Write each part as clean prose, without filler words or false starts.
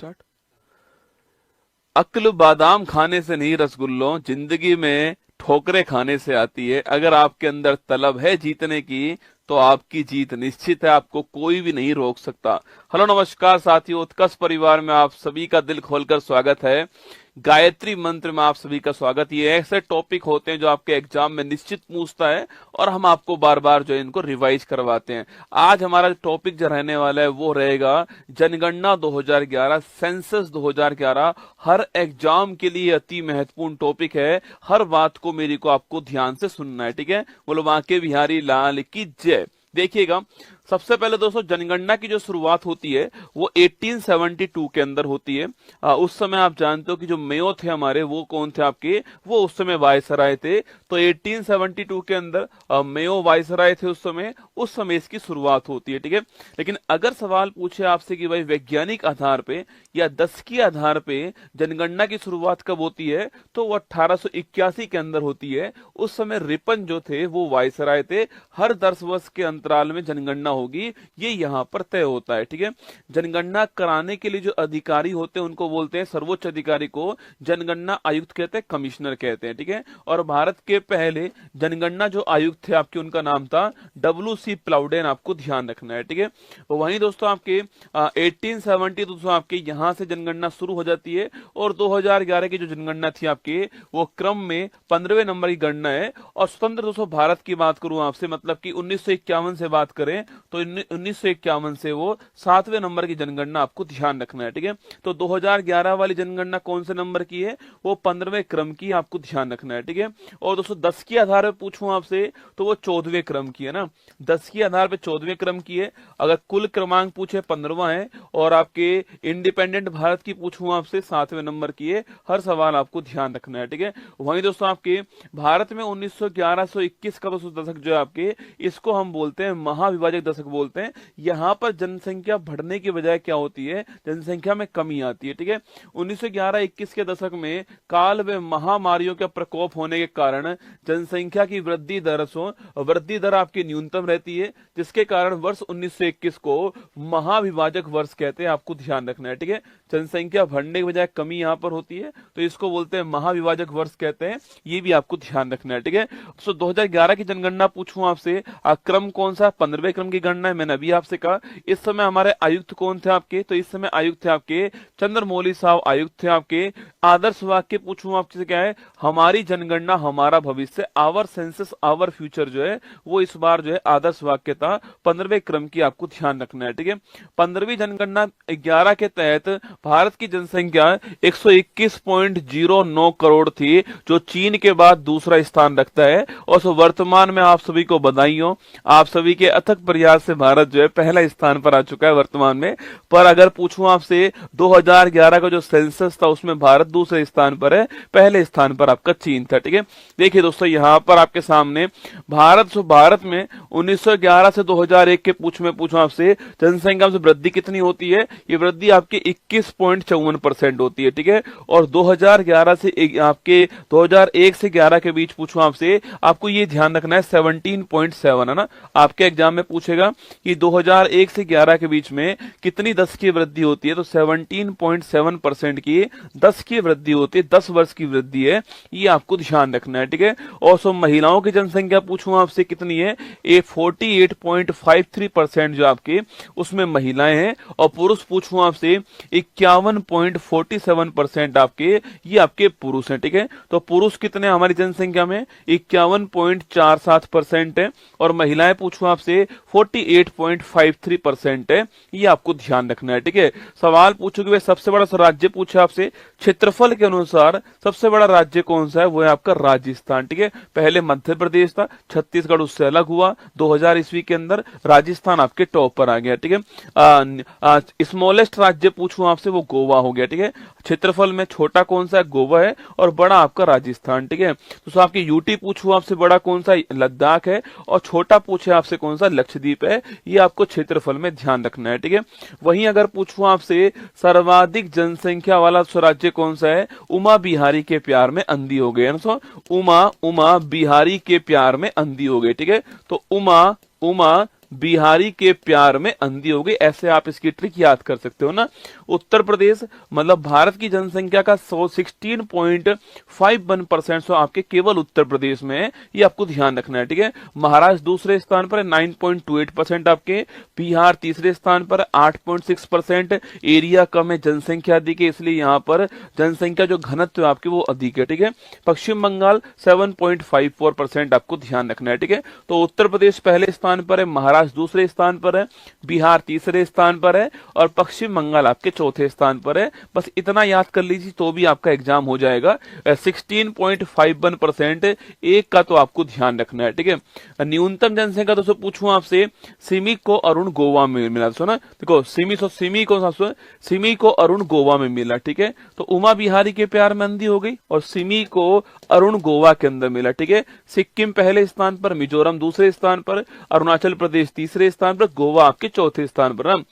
Start. अक्ल बादाम खाने से नहीं रसगुल्लों, जिंदगी में ठोकरें खाने से आती है। अगर आपके अंदर तलब है जीतने की तो आपकी जीत निश्चित है, आपको कोई भी नहीं रोक सकता। हेलो नमस्कार साथियों, उत्कर्ष परिवार में आप सभी का दिल खोलकर स्वागत है। गायत्री मंत्र में आप सभी का स्वागत। ये ऐसे टॉपिक होते हैं जो आपके एग्जाम में निश्चित पूछता है और हम आपको बार बार जो है इनको रिवाइज करवाते हैं। आज हमारा टॉपिक जो रहने वाला है वो रहेगा जनगणना 2011, सेंसस 2011। हर एग्जाम के लिए अति महत्वपूर्ण टॉपिक है। हर बात को मेरी को आपको ध्यान से सुनना है, ठीक है। बोलो बांके बिहारी लाल की जय। देखिएगा, सबसे पहले दोस्तों जनगणना की जो शुरुआत होती है वो 1872 के अंदर होती है। उस समय आप जानते हो कि जो मेयो थे हमारे, वो कौन थे आपके, वो उस समय वायसराय थे। तो 1872 के अंदर मेयो वायसराय थे उस समय इसकी शुरुआत होती है, ठीक है। लेकिन अगर सवाल पूछे आपसे कि भाई वैज्ञानिक आधार पे या दशकीय आधार पे जनगणना की शुरुआत कब होती है, तो वो 1881 के अंदर होती है। उस समय रिपन जो थे वो वायसराय थे। हर 10 वर्ष के अंतराल में जनगणना होगी, ये यहाँ पर तय होता है, ठीक है। जनगणना कराने के लिए जो अधिकारी होते हैं उनको बोलते हैं, सर्वोच्च अधिकारी को जनगणना आयुक्त कहते हैं, कमिश्नर कहते हैं, ठीक है। और भारत के पहले जनगणना जो आयुक्त थे आपके, उनका नाम था WC प्लाउडेन, आपको ध्यान रखना है, ठीक है। वहीं दोस्तों आपके 1870 दोस्तों आपके यहाँ से जनगणना शुरू हो जाती है और 2011 की जो जनगणना थी आपके, वो क्रम में 15वें नंबर की गणना है। और स्वतंत्र दोस्तों भारत की बात करूं आपसे, मतलब कि 1951 से बात करें तो 1951 से वो 7वें नंबर की जनगणना आपको ध्यान रखना है, ठीक है। तो 2011 वाली जनगणना कौन से नंबर की है, वो 15वें क्रम की, आपको ध्यान रखना है, ठीक है। और दोस्तों 10 के आधार पर पूछूं आपसे तो वो 14वें क्रम की है ना, 10 के आधार पर 14वें क्रम की है। अगर कुल क्रमांक पूछे 15वां है और आपके इंडिपेंडेंट भारत की पूछूं आपसे 7वें नंबर की है। हर सवाल आपको ध्यान रखना है, ठीक है। वहीं दोस्तों आपके भारत में 1911 से 21 का दशक जो है आपके, इसको हम बोलते हैं महाविभाजक दशक बोलते हैं। यहाँ पर जनसंख्या बढ़ने की बजाय क्या होती है, जनसंख्या में कमी आती है, ठीक है। 1911-21 के दशक में काल व महामारियों का प्रकोप होने के कारण जनसंख्या की वृद्धि दर आपकी न्यूनतम रहती है, जिसके कारण वर्ष 1921 को महाविभाजक वर्ष कहते हैं, आपको ध्यान रखना है, ठीक है। जनसंख्या बढ़ने की बजाय कमी यहाँ पर होती है तो इसको बोलते हैं महाविभाजक वर्ष कहते हैं, ये भी आपको ध्यान रखना है, ठीक है। तो 2011 की जनगणना पूछूं आपसे, क्रम कौन सा, 15वें क्रम की गणना है। मैंने अभी आपसे कहा इस समय हमारे आयुक्त कौन थे आपके, तो इस समय आयुक्त थे आपके चंद्रमौली साहब आयुक्त थे आपके। आदर्श वाक्य पूछूं आपसे क्या है, हमारी जनगणना हमारा भविष्य, आवर सेंसस आवर फ्यूचर जो है वो इस बार जो है आदर्श वाक्य था 15वें क्रम की, आपको ध्यान रखना है, ठीक है। 15वीं जनगणना 11 के तहत भारत की जनसंख्या 121.09 करोड़ थी, जो चीन के बाद दूसरा स्थान रखता है। और वर्तमान में आप सभी को बधाई हो, आप सभी के अथक प्रयास से भारत जो है पहला स्थान पर आ चुका है वर्तमान में। पर अगर पूछूं आपसे 2011 का जो सेंसस था उसमें भारत दूसरे स्थान पर है, पहले स्थान पर आपका चीन था, ठीक है। देखिए दोस्तों यहाँ पर आपके सामने भारत में 1911 से 2001 के पूछूं आपसे जनसंख्या में वृद्धि कितनी होती है, ये वृद्धि आपके 21.54% होती है, ठीक है। और 2011 से आपके 2001 से 11 के बीच पूछूं आपसे, आपको ये ध्यान रखना है 17.7 है ना। आपके एग्जाम में पूछेगा कि 2001 से 11 के बीच में कितनी 10 की वृद्धि होती है, तो 17.7% की 10 की वृद्धि होती है, 10 वर्ष की वृद्धि है, ये आपको ध्यान रखना है, ठीक है। और सो महिलाओं की जनसंख्या पूछूं आपसे कितनी है, ये 48.53% जो आपके उसमें महिलाएं हैं। और पुरुष पूछूं आपसे 51.47% आपके, ये आपके पुरुष हैं, ठीक है। तो पुरुष कितने हमारी जनसंख्या में, 51.47% है। और महिलाएं पूछूं आपसे 48.53% है, ये आपको ध्यान रखना है, ठीक है। सवाल पूछोगे सबसे बड़ा राज्य पूछा आपसे, क्षेत्रफल के अनुसार सबसे बड़ा राज्य कौन सा है, वो है आपका राजस्थान, ठीक है। पहले मध्य प्रदेश था, छत्तीसगढ़ उससे अलग हुआ 2000 ईस्वी के अंदर, राजस्थान आपके टॉप पर आ गया, ठीक है। स्मॉलेस्ट राज्य पूछूं आपसे, वो गोवा हो गया, ठीक है। क्षेत्रफल में छोटा कौन सा है, गोवा है, और बड़ा आपका राजस्थान, ठीक है। तो आपके यूटी पूछूं आपसे, बड़ा कौन सा, लद्दाख है, और छोटा पूछे आपसे कौन सा, लक्षद्वीप है, ये आपको क्षेत्रफल में ध्यान रखना है, ठीक है। वहीं अगर पूछूं आपसे सर्वाधिक जनसंख्या वाला राज्य कौन सा है, उमा बिहारी के प्यार में अंधी हो गए, उमा बिहारी के प्यार में अंधी हो गए, ठीक है। तो उमा बिहारी के प्यार में अंधी हो गई। ऐसे आप इसकी ट्रिक याद कर सकते हो ना। उत्तर प्रदेश मतलब भारत की जनसंख्या का 16.51% सो आपके केवल उत्तर प्रदेश में है, ये आपको ध्यान रखना है, ठीक है। महाराष्ट्र दूसरे स्थान पर 9.28% आपके, बिहार तीसरे स्थान पर 8.6%। एरिया कम है, जनसंख्या अधिक है, इसलिए यहाँ पर जनसंख्या जो घनत्व है आपके वो अधिक है, ठीक है। पश्चिम बंगाल 7.54% आपको ध्यान रखना है, ठीक है। तो उत्तर प्रदेश पहले स्थान पर है, महाराष्ट्र दूसरे स्थान पर है, बिहार तीसरे स्थान पर है और पश्चिम बंगाल आपके चौथे स्थान पर है। बस इतना याद कर लीजिए तो भी आपका एग्जाम हो जाएगा। 16.51% एक का तो आपको ध्यान रखना है, ठीक है। न्यूनतम जनसंख्या दोस्तों पूछूं आपसे, सिमी को अरुण गोवा में मिला, सुना देखो, सिमी को अरुण गोवा में मिला, ठीक है। तो उमा बिहारी के प्यार में अंधी हो गई और सिमी को अरुण गोवा के अंदर मिला, ठीक है। सिक्किम पहले स्थान पर, मिजोरम दूसरे स्थान पर, अरुणाचल प्रदेश तीसरे स्थान पर, गोवा आपके चौथे स्थान पर ना।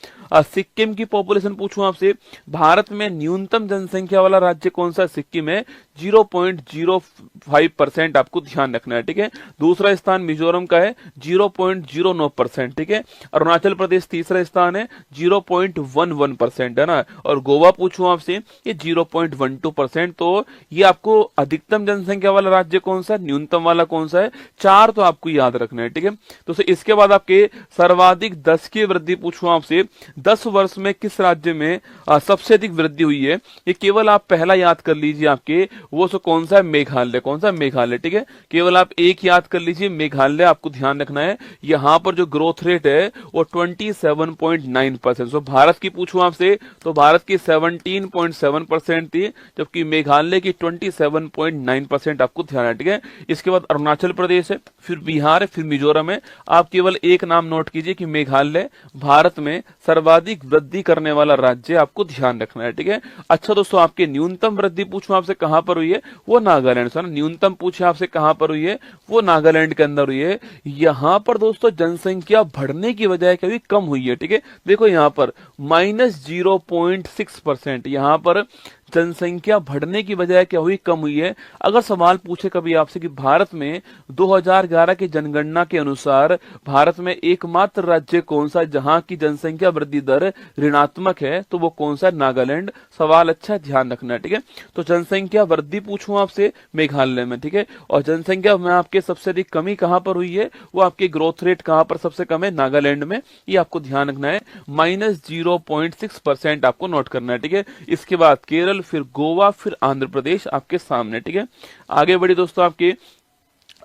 सिक्किम की पॉपुलेशन पूछूं आपसे, भारत में न्यूनतम जनसंख्या वाला राज्य कौन सा? सिक्किम है, 0.05% आपको ध्यान रखना है, ठीक है। दूसरा स्थान मिजोरम का है 0.09%, ठीक है। अरुणाचल प्रदेश तीसरा स्थान है 0.11% है ना। और गोवा पूछूं आपसे, ये 0.12%। तो ये आपको अधिकतम जनसंख्या वाला राज्य कौन सा है, न्यूनतम वाला कौन सा है? 4 तो आपको याद रखना है, ठीक है। तो इसके बाद आपके सर्वाधिक 10 की वृद्धि पूछूं आपसे, 10 वर्ष में किस राज्य में सबसे अधिक वृद्धि हुई है? ये केवल आप पहला याद कर लीजिए, आपके वो सो कौन सा है? मेघालय। कौन सा? मेघालय, ठीक है। केवल आप एक याद कर लीजिए, मेघालय आपको ध्यान रखना है। यहां पर जो ग्रोथ रेट है वो 27.9%। सो भारत की पूछूं आपसे तो भारत की 17.7% थी, जबकि मेघालय की 27.9% आपको ध्यान है, ठीक है। इसके बाद अरुणाचल प्रदेश है, फिर बिहार है, फिर मिजोरम है। आप केवल एक नाम नोट कीजिए कि मेघालय भारत में सर्वाधिक वृद्धि करने वाला राज्य, आपको ध्यान रखना है, ठीक है। अच्छा दोस्तों, आपके न्यूनतम वृद्धि पूछूं आपसे कहां पर हुई है? वो नागालैंड से। न्यूनतम पूछे आपसे कहां पर हुई है? वो नागालैंड के अंदर हुई है। यहां पर दोस्तों जनसंख्या बढ़ने की बजाय कभी कम हुई है, ठीक है। देखो यहां पर -0.6%, यहां पर जनसंख्या बढ़ने की बजाय क्या हुई? कम हुई है। अगर सवाल पूछे कभी आपसे कि भारत में 2011 की जनगणना के अनुसार भारत में एकमात्र राज्य कौन सा जहां की जनसंख्या वृद्धि दर ऋणात्मक है, तो वो कौन सा? नागालैंड। सवाल अच्छा है, ध्यान रखना है, ठीक है। तो जनसंख्या वृद्धि पूछूं आपसे, मेघालय में, ठीक है। और जनसंख्या में आपके सबसे अधिक कमी कहां पर हुई है? वो आपके ग्रोथ रेट कहां पर सबसे कम है? नागालैंड में। ये आपको ध्यान रखना है, -0.6% आपको नोट करना है, ठीक है। इसके बाद केरल, फिर गोवा, फिर आंध्र प्रदेश आपके सामने, ठीक है। आगे बढ़ी दोस्तों, आपके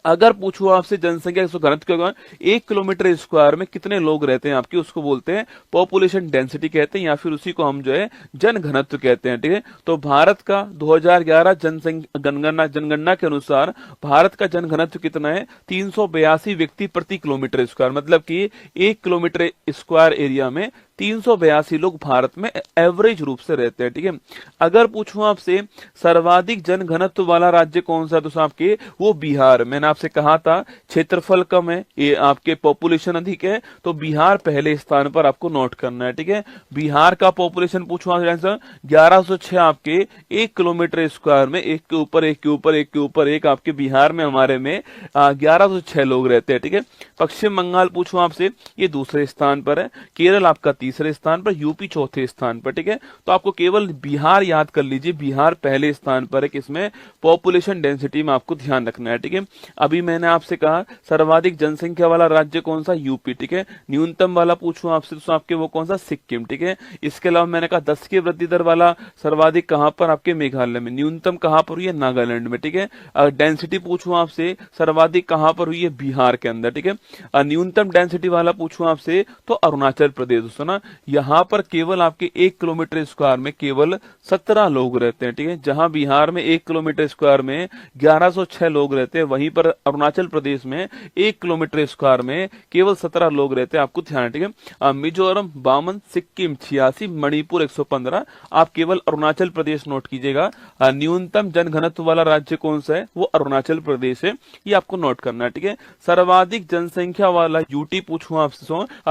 अगर पूछो आपसे जनसंख्या घनत्व क्या, 1 किलोमीटर स्क्वायर में कितने लोग रहते हैं आपके, उसको बोलते हैं पॉपुलेशन डेंसिटी कहते हैं, या फिर उसी को हम जो है जन घनत्व कहते हैं, ठीक है। तो भारत का 2011 जनगणना के अनुसार भारत का जन घनत्व कितना है? 382 व्यक्ति प्रति किलोमीटर स्क्वायर, मतलब कि 1 किलोमीटर स्क्वायर एरिया में 382 लोग भारत में एवरेज रूप से रहते हैं, ठीक है। अगर पूछूं आपसे सर्वाधिक जन घनत्व वाला राज्य कौन सा, तो आपके वो बिहार। मैंने आपसे कहा था क्षेत्रफल कम है, ये आपके पॉपुलेशन अधिक है, तो बिहार पहले स्थान पर आपको नोट करना है, ठीक है। बिहार का पॉपुलेशन पूछूं आंसर 1106 आपके 1 किलोमीटर स्क्वायर में, एक के ऊपर एक के ऊपर एक के ऊपर एक आपके बिहार में हमारे में 1106 लोग रहते हैं, ठीक है। पश्चिम बंगाल पूछूं आपसे, ये दूसरे स्थान पर है। केरल आपका तीसरे स्थान पर, यूपी चौथे स्थान पर, ठीक है। तो आपको केवल बिहार याद कर लीजिए, बिहार पहले स्थान पर है, किसमें? पॉपुलेशन डेंसिटी में आपको ध्यान रखना है, ठीक है। अभी मैंने आपसे कहा सर्वाधिक जनसंख्या वाला राज्य कौन सा? यूपी, ठीक है। न्यूनतम वाला पूछूं आपसे तो आपके वो कौन सा? सिक्किम, ठीक है। इसके अलावा मैंने कहा 10 की वृद्धि दर वाला सर्वाधिक कहां पर? आपके मेघालय में। न्यूनतम कहां पर हुई है? नागालैंड में, ठीक है। डेंसिटी पूछूं आपसे सर्वाधिक कहां पर हुई है? बिहार के अंदर, ठीक है। न्यूनतम डेंसिटी वाला पूछूं आपसे तो अरुणाचल प्रदेश, सुना यहां पर केवल आपके 1 किलोमीटर स्क्वायर में केवल 17 लोग रहते हैं, ठीक है। जहां बिहार में 1 किलोमीटर स्क्वायर में 1106 लोग रहते हैं, वहीं पर अरुणाचल प्रदेश में 1 किलोमीटर स्क्वायर में केवल 17 लोग रहते हैं, आपको ध्यान है, ठीक है। मिजोरम 52, सिक्किम 86, मणिपुर 115। आप केवल अरुणाचल प्रदेश नोट कीजिएगा। न्यूनतम जनघनत्व वाला राज्य कौन सा है? वो अरुणाचल प्रदेश है, ये आपको नोट करना है, ठीक है। सर्वाधिक जनसंख्या वाला यूटी पूछूं आपसे,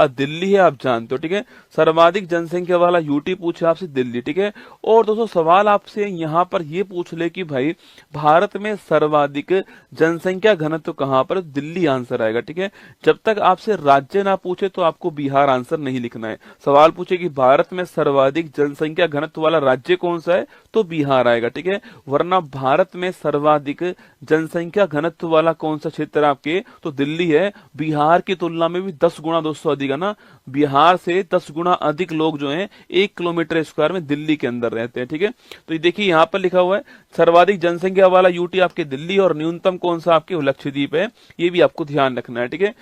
दिल्ली है, आप जानते हो, ठीक है। सर्वाधिक जनसंख्या वाला यूटी पूछे आपसे दिल्ली, ठीक है। और दोस्तों सवाल आपसे यहाँ पर ये पूछ ले कि भाई भारत में सर्वाधिक जनसंख्या घनत्व कहाँ पर, दिल्ली आंसर आएगा, ठीक है। जब तक आपसे राज्य ना पूछे तो आपको बिहार आंसर नहीं लिखना है। सवाल पूछे कि भारत में सर्वाधिक जनसंख्या घनत्व वाला राज्य कौन सा है, तो बिहार आएगा, ठीक है। वरना भारत में सर्वाधिक जनसंख्या घनत्व वाला कौन सा क्षेत्र है आपके, तो दिल्ली है। बिहार की तुलना में भी 10 गुना दोस्तों अधिक है ना, बिहार से 10 गुना अधिक लोग जो हैं 1 किलोमीटर स्क्वायर में दिल्ली के अंदर रहते हैं, ठीक है। तो ये देखिए यहाँ पर लिखा हुआ है सर्वाधिक जनसंख्या वाला यूटी आपके दिल्ली और न्यूनतम कौन सा आपके लक्षद्वीप है, ये भी आपको ध्यान रखना है, ठीक है।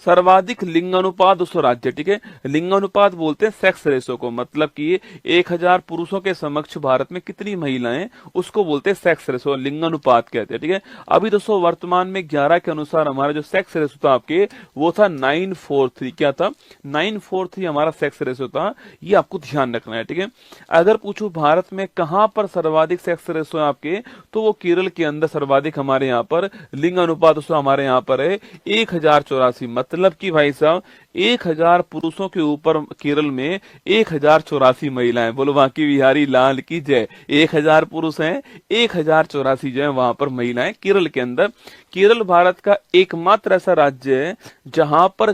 सर्वाधिक लिंगानुपात दोस्तों राज्य, ठीक है। लिंगानुपात बोलते हैं सेक्स रेशो को, मतलब कि 1000 पुरुषों के समक्ष भारत में कितनी महिलाएं, उसको बोलते हैं सेक्स रेशो, लिंगानुपात कहते हैं, ठीक है। अभी दोस्तों वर्तमान में 11 के अनुसार हमारा जो सेक्स रेशो था आपके वो था 943, क्या था 943 हमारा सेक्स रेशो था, ये आपको ध्यान रखना है, ठीक है। अगर पूछू भारत में कहां पर सर्वाधिक सेक्स रेशो है आपके, तो वो केरल के अंदर सर्वाधिक हमारे यहाँ पर लिंगानुपात दोस्तों हमारे यहाँ पर है 1084, मतलब कि भाई साहब 1000 पुरुषों के ऊपर केरल में 1084 महिलाएं। बोलो बाकी बिहारी लाल की जय। 1000 पुरुष हैं, 1084 जो है वहां पर महिलाएं केरल के अंदर। केरल भारत का एकमात्र ऐसा राज्य है जहां पर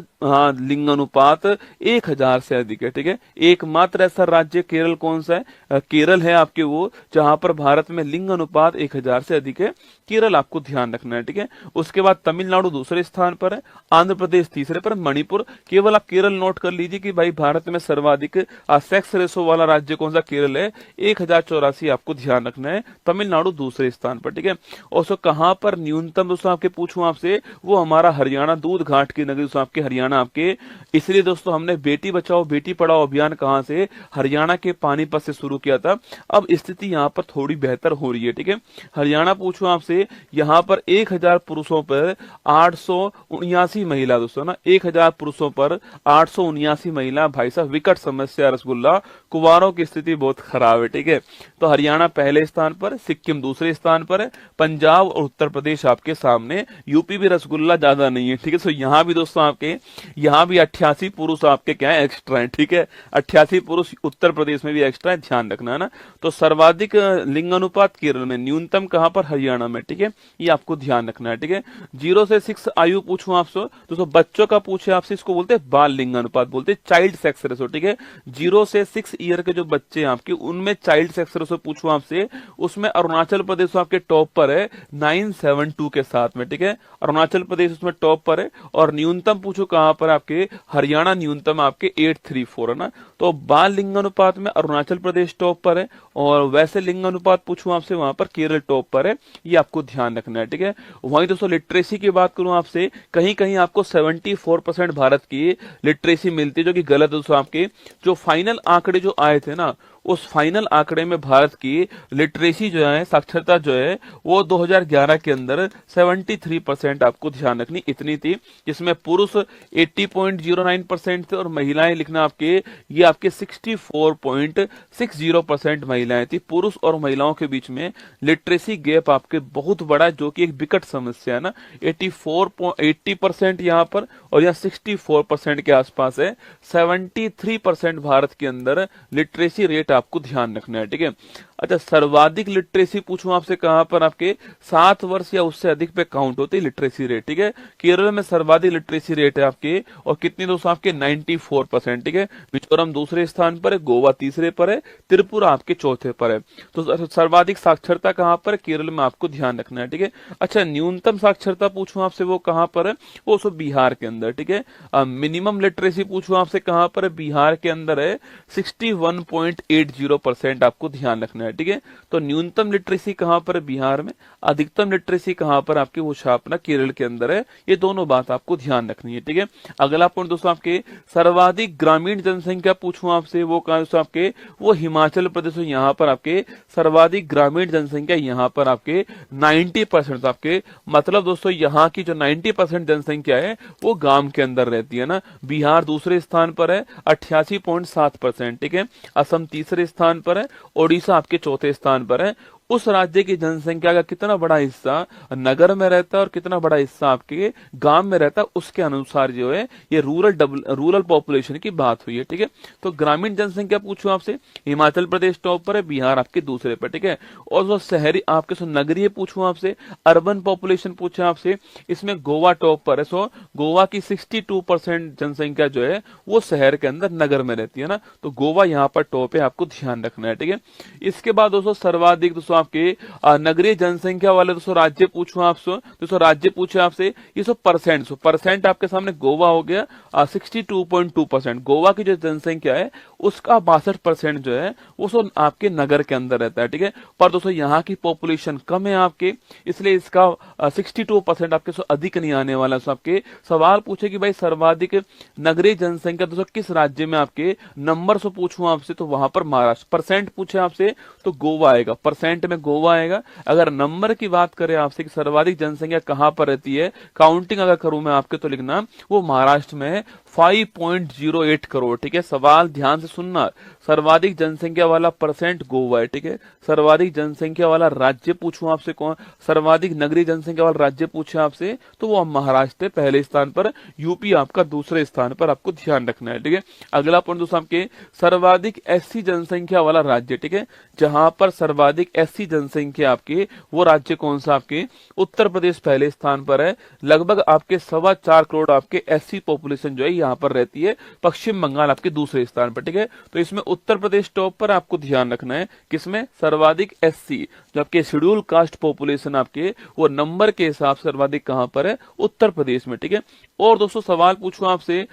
लिंगानुपात 1000 से अधिक है, ठीक है। एकमात्र ऐसा राज्य केरल कौन सा है, केरल है आपके वो, जहां पर भारत में लिंगानुपात 1000 से अधिक है। केरल आपको ध्यान रखना है, ठीक है। उसके बाद तमिलनाडु दूसरे स्थान पर है, आंध्र प्रदेश तीसरे पर, मणिपुर, केवल आप केरल नोट कर लीजिए कि भाई भारत में सर्वाधिक सेक्स रेशो वाला राज्य कौन सा, केरल है, 1084 आपको ध्यान रखना है। तमिलनाडु दूसरे स्थान पर, ठीक है। और सो कहां पर न्यूनतम दोस्तों आपके पूछूं आपसे, वो हमारा हरियाणा, दूध घाट की नगरी दोस्तों आपके हरियाणा आपके। इसलिए दोस्तों हमने बेटी बचाओ बेटी पढ़ाओ अभियान कहां से, हरियाणा के पानीपत से शुरू किया था। अब स्थिति यहाँ पर थोड़ी बेहतर हो रही है, ठीक है। हरियाणा पूछूं आपसे, यहाँ पर 1000 पुरुषों पर 879 महिला दोस्तों ना, 1000 पुरुषों पर 879 महिला। भाई साहब विकट समस्या रसगुल्ला, कुंवारों की स्थिति बहुत खराब है, ठीक है। तो हरियाणा पहले स्थान पर, सिक्किम दूसरे स्थान पर है, पंजाब और उत्तर प्रदेश आपके सामने, यूपी भी रसगुल्ला ज्यादा नहीं है, ठीक है। तो यहाँ भी दोस्तों आपके यहाँ भी 88 पुरुष आपके क्या है, एक्स्ट्रा है, ठीक है। 88 पुरुष उत्तर प्रदेश में भी एक्स्ट्रा है, ध्यान रखना है ना। तो सर्वाधिक लिंगानुपात केरल में, न्यूनतम कहां पर, हरियाणा में, ठीक है। ये आपको ध्यान रखना है, ठीक है। 0 से 6 आयु पूछूं आपसे, दोस्तों बच्चों का पूछे आपसे, इसको बोलते हैं बाल लिंगानुपात, बोलते हैं चाइल्ड सेक्स रेशो, ठीक है। 0 से 6 ईयर के जो बच्चे हैं आपके, उनमें चाइल्ड सेक्स रेशो पूछूं आपसे, उसमें अरुणाचल प्रदेश आपके टॉप पर है 972 के साथ में, ठीक है। अरुणाचल प्रदेश उसमें टॉप पर है। और न्यूनतम पूछो कहां पर आपके, हरियाणा न्यूनतम आपके 834 है ना। तो बाल लिंगानुपात में अरुणाचल प्रदेश टॉप पर है, और वैसे लिंगानुपात पूछूं आपसे वहां पर केरल टॉप पर है, ये आपको ध्यान रखना है, ठीक है। वहीं दोस्तों लिटरेसी की बात करूं आपसे, कहीं कहीं आपको 74% भारत की लिटरेसी मिलती है, जो कि गलत है दोस्तों। आपके जो फाइनल आंकड़े जो आए थे ना, उस फाइनल आंकड़े में भारत की लिटरेसी जो है, साक्षरता जो है, वो 2011 के अंदर 73% आपको ध्यान रखनी इतनी थी, जिसमें पुरुष 80.09% थे और महिलाएं लिखना आपके, ये आपके 64.60% महिलाएं थी। पुरुष और महिलाओं के बीच में लिटरेसी गैप आपके बहुत बड़ा, जो कि एक विकट समस्या है ना। 80% यहाँ पर और यहाँ 64% के आसपास है। 73% भारत के अंदर लिटरेसी रेट आपको ध्यान रखना है, ठीक है। अच्छा, सर्वाधिक लिटरेसी पूछूं आपसे कहां पर, आपके 7 वर्ष या उससे अधिक पे काउंट होती है लिटरेसी रेट, ठीक है। केरल में सर्वाधिक लिटरेसी रेट है आपके, और कितनी दोस्तों आपके 94%, ठीक है। मिजोरम दूसरे स्थान पर है, गोवा तीसरे पर है, त्रिपुरा आपके चौथे पर है। तो सर्वाधिक साक्षरता कहां पर, केरल में आपको ध्यान रखना है, ठीक है। अच्छा, न्यूनतम साक्षरता पूछूं आपसे वो कहां पर है, वो सब बिहार के अंदर, ठीक है। मिनिमम लिटरेसी पूछूं आपसे कहां पर है, बिहार के अंदर है 61.80% आपको ध्यान रखना है, ठीक है। तो न्यूनतम लिटरेसी कहां पर है, बिहार में। अधिकतम लिटरेसी कहां पर आपकी, वो छापना केरल के अंदर है। ये दोनों बात आपको ध्यान रखनी है, ठीक है। अगला पॉइंट दोस्तों आपके सर्वाधिक ग्रामीण जनसंख्या पूछूं आपसे, वो कहां दोस्तों आपके, वो हिमाचल प्रदेश। यहाँ पर आपके सर्वाधिक ग्रामीण जनसंख्या यहाँ पर आपके 90% आपके, मतलब दोस्तों यहाँ की जो 90% जनसंख्या है वो गांव के अंदर रहती है ना। बिहार दूसरे स्थान पर है 88.7%, ठीक है। असम तीसरे स्थान पर है, ओडिशा आपके चौथे स्थान पर है उस राज्य की जनसंख्या का कितना बड़ा हिस्सा नगर में रहता है और कितना बड़ा हिस्सा आपके गांव में रहता है, उसके अनुसार जो है ये रूरल पॉपुलेशन की बात हुई है। ठीक है, तो ग्रामीण जनसंख्या पूछूं आपसे, हिमाचल प्रदेश टॉप पर है, बिहार आपके दूसरे पर। ठीक है, और जो शहरी आपके सो नगरीय पूछूं आपसे, अर्बन पॉपुलेशन पूछे आपसे, इसमें गोवा टॉप पर है। सो गोवा की 62% जनसंख्या जो है वो शहर के अंदर नगर में रहती है ना, तो गोवा यहाँ पर टॉप है, आपको ध्यान रखना है। ठीक है, इसके बाद दोस्तों सर्वाधिक दोस्तों आपके नगरीय जनसंख्या वाले दोस्तों राज्य पूछूं आपसे, दोस्तों राज्य पूछे आपसे, ये सो परसेंट आपके सामने गोवा हो गया 62.2%। गोवा की जो जनसंख्या है उसका 62% जो है वो सो आपके नगर के अंदर रहता है। ठीक है, पर दोस्तों यहाँ की पॉपुलेशन कम है आपके, इसलिए इसका 62% आपके सो अधिक नहीं आने वाला। सो आपके सवाल पूछे कि भाई सर्वाधिक नगरीय जनसंख्या दोस्तों किस राज्य में आपके, नंबर से पूछूं आपसे तो वहां पर महाराष्ट्र। परसेंट पूछे आपसे तो गोवा आएगा, परसेंट में गोवा आएगा। अगर नंबर की बात करें आपसे कि सर्वाधिक जनसंख्या कहां पर रहती है, काउंटिंग अगर करूं मैं आपके तो लिखना वो महाराष्ट्र में है, 5.08 करोड़। ठीक है, सवाल ध्यान से सुनना, सर्वाधिक जनसंख्या वाला परसेंट गोवा है। ठीक है, सर्वाधिक जनसंख्या वाला राज्य पूछूं आपसे कौन, सर्वाधिक नगरीय जनसंख्या वाला राज्य पूछे आपसे तो वो महाराष्ट्र पहले स्थान पर, यूपी आपका दूसरे स्थान पर, आपको ध्यान रखना है। ठीक है, अगला पॉइंट दोस्तों आपके सर्वाधिक एससी जनसंख्या वाला राज्य। ठीक है, जहां पर सर्वाधिक एससी जनसंख्या आपके, वो राज्य कौन सा आपके, उत्तर प्रदेश पहले स्थान पर है। लगभग आपके 4.25 करोड़ आपके एससी पॉपुलेशन जो है यहाँ पर रहती है। पश्चिम बंगाल आपके दूसरे स्थान पर। ठीक है, तो इसमें उत्तर प्रदेश टॉप पर, आपको ध्यान रखना है किसमें, सर्वाधिक एससी जो आपके शेड्यूल कास्ट पॉपुलेशन आपके, वो नंबर के हिसाब से सर्वाधिक कहां पर है, उत्तर प्रदेश में। ठीक है, और दोस्तों सवाल पूछूं आपसे,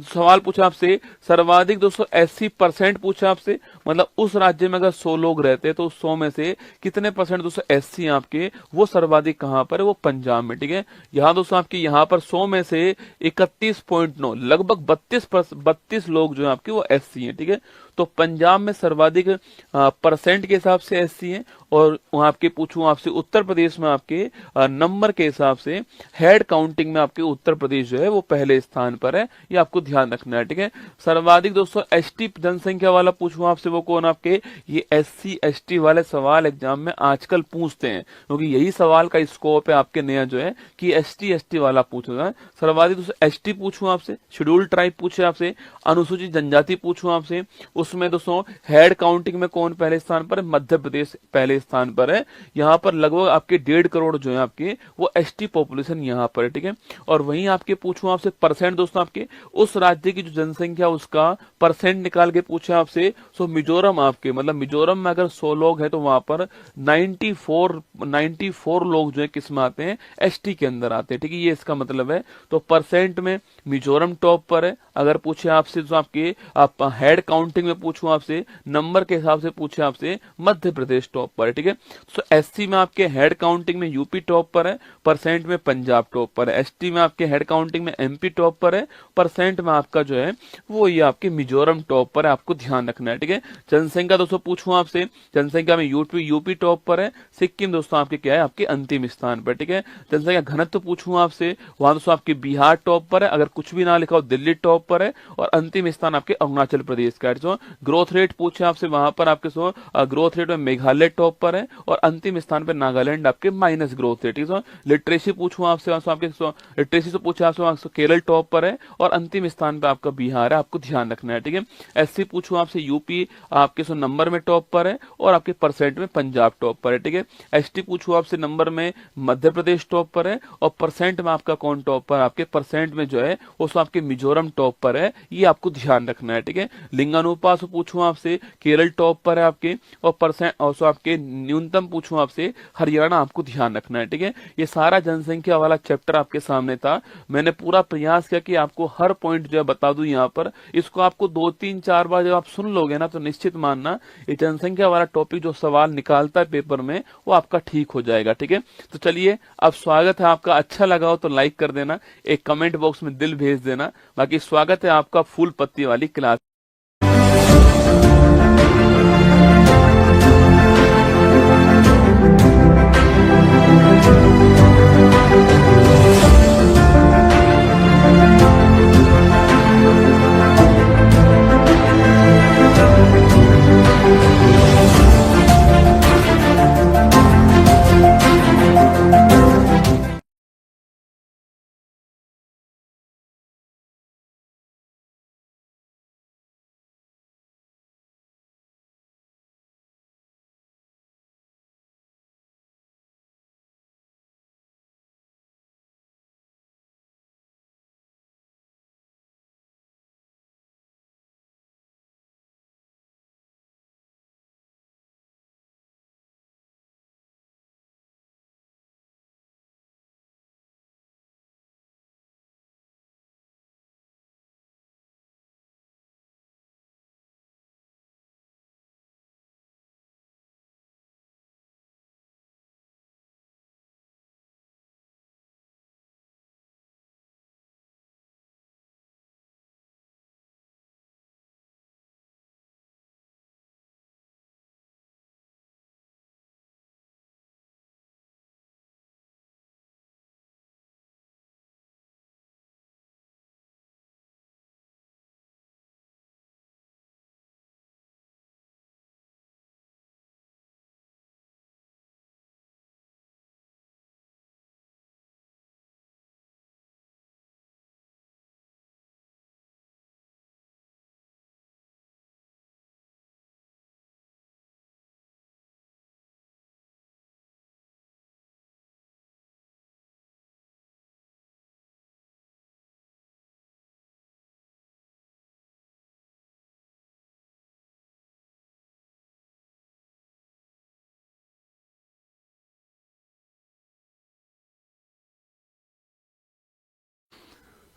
सवाल पूछा आपसे सर्वाधिक दोस्तों 80% पूछा आपसे, मतलब उस राज्य में अगर 100 लोग रहते हैं तो 100 में से कितने परसेंट दोस्तों एससी आपके, वो सर्वाधिक कहां पर है, वो पंजाब में। ठीक है, यहाँ दोस्तों आपके यहाँ पर 100 में से 31.9 लगभग 32 लोग जो है आपके वो एससी हैं। ठीक है, तो पंजाब में सर्वाधिक परसेंट के हिसाब से एससी हैं, और वहां आपके पूछूं आपसे उत्तर प्रदेश में आपके नंबर के हिसाब से हेड काउंटिंग में आपके उत्तर प्रदेश जो है वो पहले स्थान पर है, ये आपको ध्यान रखना है। ठीक है, सर्वाधिक दोस्तों एसटी जनसंख्या वाला पूछूं आपसे वो कौन आपके, ये एससी एसटी वाले सवाल एग्जाम में आजकल पूछते हैं, क्योंकि यही सवाल का स्कोप है आपके नया जो है कि एसटी एसटी वाला पूछूंगा। सर्वाधिक दोस्तों एसटी पूछूं आपसे, शेड्यूल ट्राइब पूछे आपसे, अनुसूचित जनजाति पूछूं आपसे, उसमें दोस्तों हेड काउंटिंग में कौन पहले स्थान पर है, मध्य प्रदेश पहले स्थान पर है। यहाँ पर लगभग आपके 1.5 करोड़ जो है आपके वो एसटी पॉपुलेशन यहाँ पर है। ठीक है, और वहीं आपके पूछूं आपसे परसेंट दोस्तों आपके उस राज्य की जो जनसंख्या उसका परसेंट निकाल के पूछे आपसे, सो मिजोरम आपके, मतलब मिजोरम में अगर 100 लोग हैं तो वहां पर 94 लोग जो है किस में आते हैं, एसटी के अंदर आते हैं। ठीक है, ये इसका मतलब है। तो परसेंट में मिजोरम टॉप पर है। अगर पूछे आपसे तो आपके हेड काउंटिंग में पूछूं आपसे, नंबर के हिसाब से पूछे आपसे, मध्य प्रदेश टॉप पर है। ठीक है, सो एससी में आपके हेड काउंटिंग में यूपी टॉप पर है, परसेंट में पंजाब टॉप पर है। एसटी में आपके हेड काउंटिंग में एमपी टॉप पर है, परसेंट में आपका जो है वो ये आपके मिजोरम टॉप पर है, आपको ध्यान रखना है। ठीक है, जनसंख्या दोस्तों पूछूं आपसे, जनसंख्या में यूपी टॉप पर है, सिक्किम दोस्तों आपके क्या है, आपके अंतिम स्थान पर। ठीक है, जनसंख्या घनत्व पूछूं आपसे, वहां दोस्तों आपके बिहार टॉप पर है, अगर कुछ भी ना लिखा हो दिल्ली टॉप पर है, और अंतिम स्थान आपके अरुणाचल प्रदेश का है। सो ग्रोथ रेट पूछे आपसे, वहां पर आपके सो ग्रोथ रेट में मेघालय टॉप पर है, और अंतिम स्थान पर नागालैंड आपके माइनस ग्रोथ रेट। ठीक है, लिटरेसी पूछूं आपसे, आपके लिटरेसी से पूछे आपसे केरल टॉप पर है, और अंतिम स्थान पे आपका बिहार है, आपको ध्यान रखना है। ठीक है, एससी पूछूं आपसे, यूपी आपके सो नंबर में टॉप पर है, और आपके परसेंट में पंजाब टॉप पर है। ठीक है, एसटी पूछूं आपसे, नंबर में मध्य प्रदेश टॉप पर है, और परसेंट में आपका कौन टॉप पर, आपके परसेंट में जो है वो सो आपके मिजोरम टॉप पर है, ये आपको ध्यान रखना है। ठीक है, लिंगानुपात पूछूं आपसे, केरल टॉप पर है आपके, और परसेंट और सो आपके न्यूनतम पूछूं आपसे, हरियाणा, आपको ध्यान रखना है। ठीक है, ये सारा जनसंख्या वाला चैप्टर आपके सामने था। मैंने पूरा प्रयास किया कि आपको हर पॉइंट जो है बता दूं यहाँ पर, इसको आपको 2-3-4 बार जब आप सुन लोगे ना तो निश्चित मानना ये जनसंख्या वाला टॉपिक जो सवाल निकालता है पेपर में वो आपका ठीक हो जाएगा। ठीक है, तो चलिए अब स्वागत है आपका, अच्छा लगा हो तो लाइक कर देना, एक कमेंट बॉक्स में दिल भेज देना। बाकी स्वागत है आपका फूल पत्ती वाली क्लास।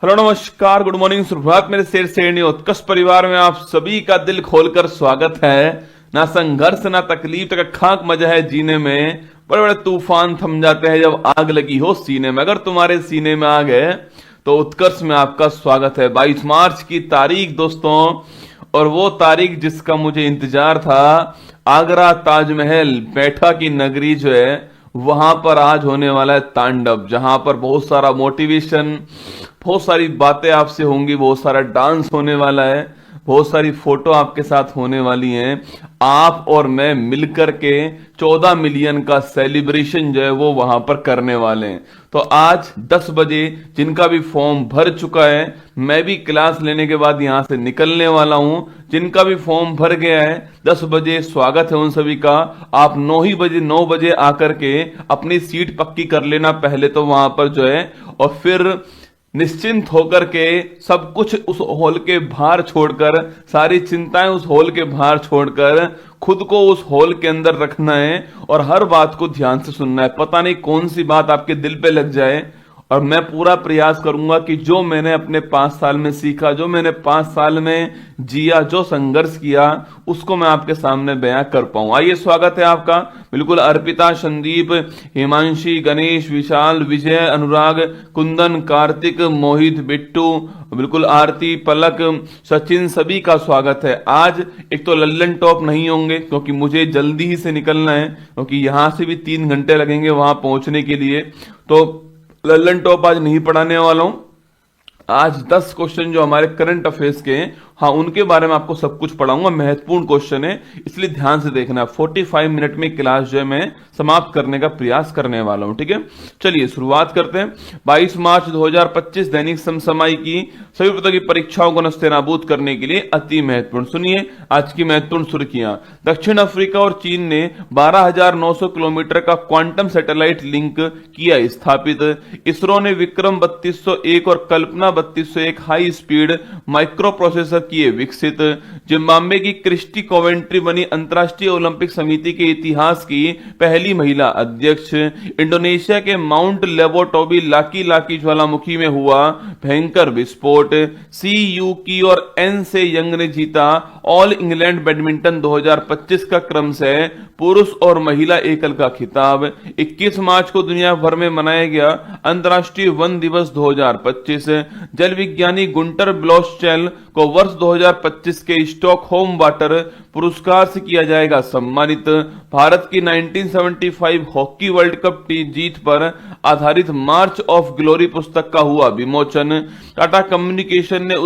हेलो नमस्कार, गुड मॉर्निंग, सुप्रभात मेरे शेर शेरनी उत्कर्ष परिवार में आप सभी का दिल खोलकर स्वागत है। ना संघर्ष ना तकलीफ तक खाक मजा है जीने में, बड़े बड़े तूफान थम जाते हैं जब आग लगी हो सीने में। अगर तुम्हारे सीने में आग है तो उत्कर्ष में आपका स्वागत है। 22 मार्च की तारीख दोस्तों, और वो तारीख जिसका मुझे इंतजार था, आगरा ताजमहल बैठा की नगरी जो है वहां पर आज होने वाला है तांडव, जहां पर बहुत सारा मोटिवेशन, बहुत सारी बातें आपसे होंगी, बहुत सारा डांस होने वाला है, बहुत सारी फोटो आपके साथ होने वाली हैं। आप और मैं मिलकर के 14 मिलियन का सेलिब्रेशन जो है वो वहां पर करने वाले हैं। तो आज 10 बजे जिनका भी फॉर्म भर चुका है, मैं भी क्लास लेने के बाद यहां से निकलने वाला हूं। जिनका भी फॉर्म भर गया है 10 बजे स्वागत है उन सभी का। आप 9 बजे आकर के अपनी सीट पक्की कर लेना पहले तो वहां पर जो है, और फिर निश्चिंत होकर के सब कुछ उस हॉल के बाहर छोड़कर, सारी चिंताएं उस हॉल के बाहर छोड़कर खुद को उस हॉल के अंदर रखना है और हर बात को ध्यान से सुनना है। पता नहीं कौन सी बात आपके दिल पे लग जाए, और मैं पूरा प्रयास करूंगा कि जो मैंने अपने 5 साल में सीखा, जो मैंने 5 साल में जिया, जो संघर्ष किया, उसको मैं आपके सामने बयां कर पाऊं। आइए, स्वागत है आपका। बिल्कुल अर्पिता, संदीप, हिमांशी, गणेश, विशाल, विजय, अनुराग, कुंदन, कार्तिक, मोहित, बिट्टू, बिल्कुल आरती, पलक, सचिन, सभी का स्वागत है। आज एक तो लल्लन टॉप नहीं होंगे क्योंकि मुझे जल्दी ही से निकलना है, क्योंकि यहां से भी 3 घंटे लगेंगे वहां पहुंचने के लिए। तो लल्लन टॉप आज नहीं पढ़ाने वाला हूं। आज 10 क्वेश्चन जो हमारे करंट अफेयर्स के हैं, हाँ, उनके बारे में आपको सब कुछ पढ़ाऊंगा। महत्वपूर्ण क्वेश्चन है, इसलिए ध्यान से देखना। 45 मिनट में क्लास जो है मैं समाप्त करने का प्रयास करने वाला हूं, ठीक है। चलिए शुरुआत करते हैं। 22 मार्च 2025 दैनिक समसामयिक की सभी प्रकार की परीक्षाओं को नस्तेनाबूद करने के लिए अति महत्वपूर्ण। सुनिए आज की महत्वपूर्ण सुर्खियां। दक्षिण अफ्रीका और चीन ने 12,900 किलोमीटर का क्वांटम सैटेलाइट लिंक किया स्थापित। इसरो ने विक्रम 3201 और कल्पना 3201 हाई स्पीड माइक्रो प्रोसेसर किए विकसित। जिम्बाब्वे की क्रिस्टी कोवेंट्री बनी अंतर्राष्ट्रीय ओलंपिक समिति के इतिहास की पहली महिला अध्यक्ष। इंडोनेशिया के माउंट लेबोटोबी लाकी लाकी ज्वालामुखी में हुआ भयंकर विस्फोट। सी यू की और एन से यंग ने जीता ऑल इंग्लैंड बैडमिंटन 2025 का क्रम से पुरुष और महिला एकल का खिताब। 21 मार्च को दुनिया भर में मनाया गया अंतर्राष्ट्रीय वन दिवस 2025। जल विज्ञानी गुंटर ब्लॉसचेल को वर्ष 2025 के स्टॉकहोम वाटर पुरस्कार से किया जाएगा सम्मानित। भारत की 1975 हॉकी वर्ल्ड कप जीत पर आधारित मार्च ऑफ ग्लोरी पुस्तक का हुआ विमोचन। टाटा कम्युनिकेशन ने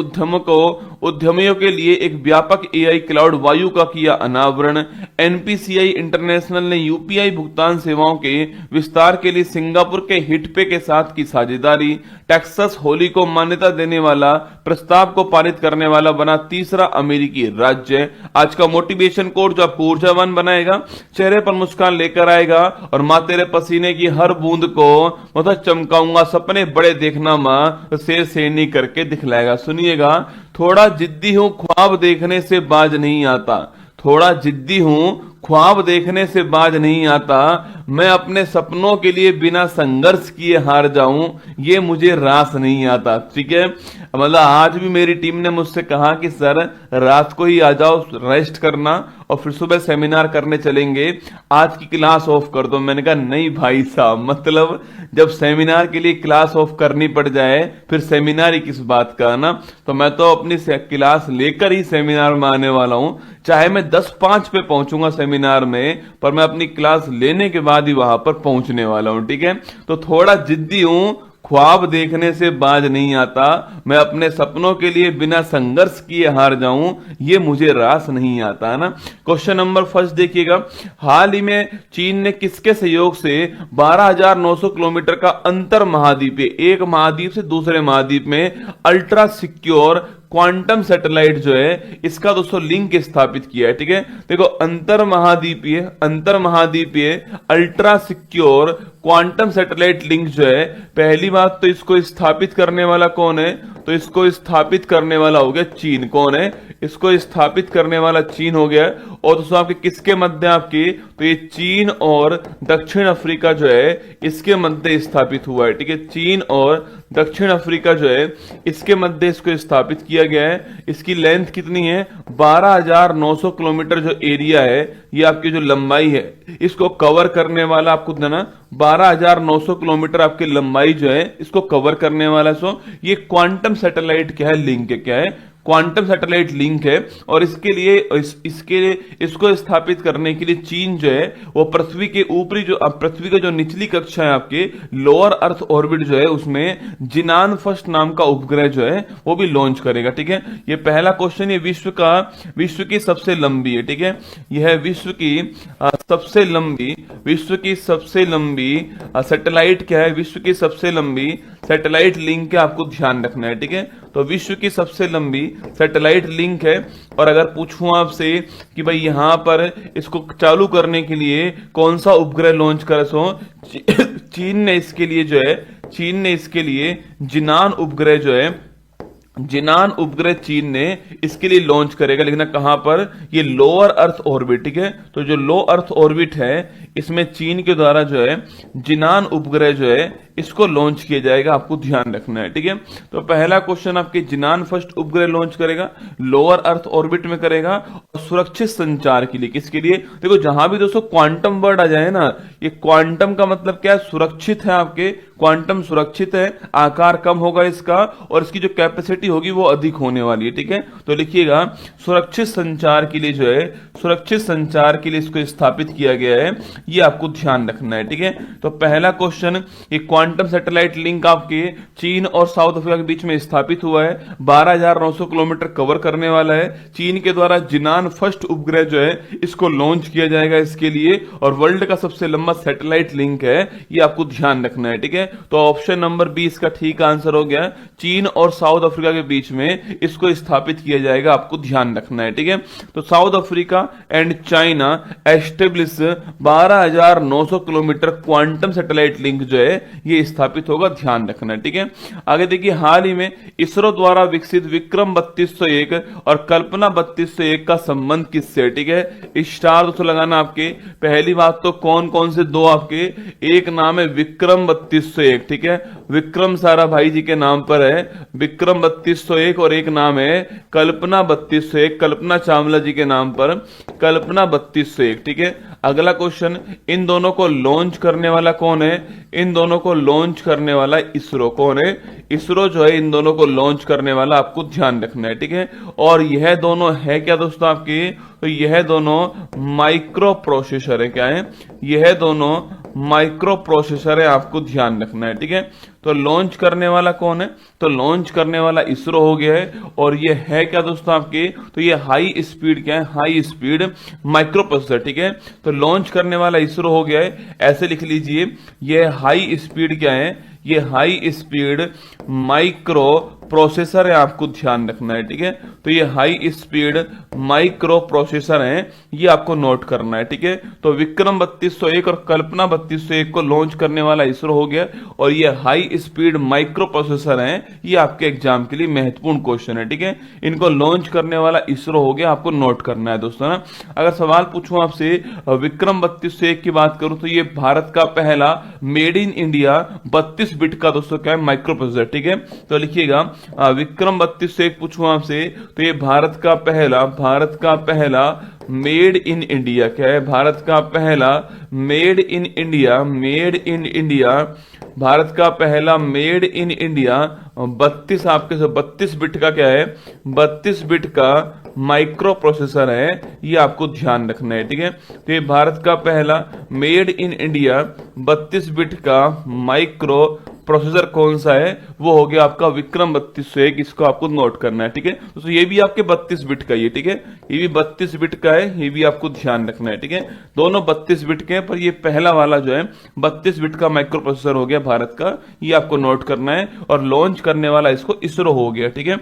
उद्यमियों के लिए एक व्यापक एआई क्लाउड वायु का किया अनावरण। एनपीसीआई इंटरनेशनल ने यूपीआई भुगतान सेवाओं के विस्तार के लिए सिंगापुर के हिटपे के साथ की साझेदारी। टेक्सास होली को मान्यता देने वाला प्रस्ताव को पारित करने वाला बना तीसरा अमेरिकी राज्य। आज का मोटिवेशन कोड जो आपको ऊर्जावान बनाएगा, चेहरे पर मुस्कान लेकर आएगा, और मां तेरे पसीने की हर बूंद को मतलब चमकाऊंगा, सपने बड़े देखना मां, शेर शेरनी करके दिखलाएगा। सुनिएगा, थोड़ा जिद्दी हूं, ख्वाब देखने से बाज नहीं आता। थोड़ा जिद्दी हूं, ख्वाब देखने से बाज नहीं आता। मैं अपने सपनों के लिए बिना संघर्ष किए हार जाऊं, ये मुझे रास नहीं आता। ठीक है, मतलब आज भी मेरी टीम ने मुझसे कहा कि सर रात को ही आ जाओ, रेस्ट करना, और फिर सुबह सेमिनार करने चलेंगे, आज की क्लास ऑफ कर दो। मैंने कहा नहीं भाई साहब, मतलब जब सेमिनार के लिए क्लास ऑफ करनी पड़ जाए फिर सेमिनार ही किस बात का ना। तो मैं तो अपनी क्लास लेकर ही सेमिनार में आने वाला हूं, चाहे मैं 10:05 पे पहुंचूंगा सेमिनार में, पर मैं अपनी क्लास लेने के बाद ही वहां पर पहुंचने वाला हूं। ठीक है, तो थोड़ा जिद्दी हूं, ख्वाब देखने से बाज नहीं आता। मैं अपने सपनों के लिए बिना संघर्ष किए हार जाऊं, ये मुझे रास नहीं आता ना। क्वेश्चन नंबर फर्स्ट देखिएगा। हाल ही में चीन ने किसके सहयोग से 12,900 किलोमीटर का अंतर महाद्वीपीय, एक महाद्वीप से दूसरे महाद्वीप में अल्ट्रा सिक्योर क्वांटम सैटेलाइट जो है इसका दोस्तों लिंक स्थापित किया है। ठीक है, देखो, अंतर महाद्वीपीय ultra secure quantum satellite link जो है, पहली बात तो इसको स्थापित करने वाला कौन है? तो इसको स्थापित करने वाला हो गया चीन। कौन है? इसको स्थापित करने वाला चीन हो गया। और दोस्तों आपके किसके मध्य आपके, तो ये चीन और दक्षिण अफ्रीका जो है इसके मध्य स्थापित हुआ है, ठीक है। चीन और दक्षिण अफ्रीका जो है इसके मध्य इसको स्थापित किया गया है। इसकी लेंथ कितनी है, 12,900 किलोमीटर जो एरिया है, ये आपकी जो लंबाई है इसको कवर करने वाला आपको देना 12,900 किलोमीटर आपकी लंबाई जो है इसको कवर करने वाला। सो ये क्वांटम सैटेलाइट क्या है, लिंक है, क्या है, क्वांटम सैटेलाइट लिंक है। और इसके लिए इसको स्थापित करने के लिए चीन जो है वो पृथ्वी के ऊपरी जो पृथ्वी का जो निचली कक्षा है आपके लोअर अर्थ ऑर्बिट जो है उसमें जिनान फर्स्ट नाम का उपग्रह जो है वो भी लॉन्च करेगा, ठीक है। ये पहला क्वेश्चन, ये विश्व की सबसे लंबी है, ठीक है। यह है विश्व की सबसे लंबी सैटेलाइट क्या है, विश्व की सबसे लंबी सैटेलाइट लिंक का आपको ध्यान रखना है, ठीक है। तो विश्व की सबसे लंबी सैटेलाइट लिंक है। और अगर पूछूं आपसे कि भाई यहां पर इसको चालू करने के लिए कौन सा उपग्रह लॉन्च कर सो, चीन ने इसके लिए जिनान उपग्रह जो है, जिनान उपग्रह चीन ने इसके लिए लॉन्च करेगा, लेकिन कहां पर, ये लोअर अर्थ ऑर्बिट, ठीक है। तो जो लो अर्थ ऑर्बिट है इसमें चीन के द्वारा जो है जिनान उपग्रह जो है इसको लॉन्च किया जाएगा, आपको ध्यान रखना है, ठीक है। तो पहला क्वेश्चन आपके जिनान फर्स्ट उपग्रह लॉन्च करेगा, लोअर अर्थ ऑर्बिट में करेगा, और सुरक्षित संचार के लिए, किसके लिए, देखो जहां भी दोस्तों क्वांटम वर्ड आ जाए ना, ये क्वांटम का मतलब क्या है, सुरक्षित है, आपके क्वांटम सुरक्षित है, आकार कम होगा इसका और इसकी जो कैपेसिटी होगी वो अधिक होने वाली है, ठीक है। तो लिखिएगा सुरक्षित संचार के लिए जो है, सुरक्षित संचार के लिए इसको स्थापित किया गया है, ये आपको ध्यान रखना है, ठीक है। तो पहला क्वेश्चन, ये क्वांटम सैटेलाइट लिंक आपके चीन और साउथ अफ्रीका के बीच में स्थापित हुआ है, 12,900 किलोमीटर कवर करने वाला है। चीन के द्वारा जिनान फर्स्ट उपग्रह जो है इसको लॉन्च किया जाएगा इसके लिए, और वर्ल्ड का सबसे लंबा सैटेलाइट लिंक है, ये आपको ध्यान रखना है, ठीक है। तो ऑप्शन नंबर बी इसका ठीक आंसर हो गया, चीन और साउथ अफ्रीका के बीच में इसको स्थापित किया जाएगा, आपको ध्यान रखना है, ठीक है। तो south Africa and China establish 12,900 kilometre quantum satellite link जो है ये स्थापित होगा, ध्यान रखना है, ठीक है। आगे देखिए, हाल ही में इसरो द्वारा विकसित विक्रम 3201 और कल्पना 3201 का संबंध किससे, ठीक है। स्टार दोस्तों लगाना आपके, पहली बात तो कौन कौन से दो आपके, एक नाम है विक्रम 3201, ठीक है, विक्रम सारा भाई जी के नाम पर है विक्रम 3201, और एक नाम है कल्पना 3201, कल्पना चावला जी के नाम पर कल्पना 3201, ठीक है। अगला क्वेश्चन, इन दोनों को लॉन्च करने वाला कौन है, इन दोनों को लॉन्च करने वाला इसरो कौन है, इसरो जो है इन दोनों को लॉन्च करने वाला, आपको ध्यान रखना है, ठीक है। और यह दोनों है क्या दोस्तों आपके, तो यह दोनों माइक्रो प्रोसेसर है, क्या है, यह दोनों माइक्रो प्रोसेसर है, आपको ध्यान रखना है, ठीक है। तो लॉन्च करने वाला कौन है, तो लॉन्च करने वाला इसरो हो गया है। और ये है क्या दोस्तों आपके, तो ये हाई स्पीड क्या है, हाई स्पीड माइक्रो प्रोसेसर, ठीक है। तो लॉन्च करने वाला इसरो हो गया है, ऐसे लिख लीजिए, ये हाई स्पीड क्या है, ये हाई स्पीड माइक्रो प्रोसेसर है, आपको ध्यान रखना है, ठीक है। तो ये हाई स्पीड माइक्रो प्रोसेसर है, ये आपको नोट करना है, ठीक है। तो विक्रम 3201 और कल्पना 3201 को लॉन्च करने वाला इसरो हो गया, और ये हाई स्पीड माइक्रो प्रोसेसर है, ये आपके एग्जाम के लिए महत्वपूर्ण क्वेश्चन है, ठीक है। इनको लॉन्च करने वाला इसरो हो गया, आपको नोट करना है दोस्तों ना। अगर सवाल पूछूं आपसे विक्रम 3201 की बात करूं, तो ये भारत का पहला मेड इन इंडिया 32 बिट का दोस्तों क्या है, माइक्रो प्रोसेसर, ठीक है। तो लिखिएगा विक्रम 3201 पूछूं आपसे, तो ये भारत का पहला मेड इन इंडिया क्या है, भारत का पहला मेड इन इंडिया, भारत का पहला मेड इन इंडिया 32 आपके 32 बिट का क्या है, 32 बिट का माइक्रो प्रोसेसर है, ये आपको ध्यान रखना है, ठीक है। तो ये भारत का पहला मेड इन इंडिया 32 बिट का माइक्रो प्रोसेसर कौन सा है, वो हो गया आपका विक्रम 3201, इसको आपको नोट करना है, ठीक है। तो ये भी आपके 32 बिट का, ये ठीक है, ये भी 32 बिट का है, ये भी आपको ध्यान रखना है, ठीक है। दोनों 32 बिट के हैं, पर ये पहला वाला जो है 32 बिट का माइक्रो प्रोसेसर हो गया भारत का, ये आपको नोट करना है। और लॉन्च करने वाला इसको इसरो हो गया, ठीक है।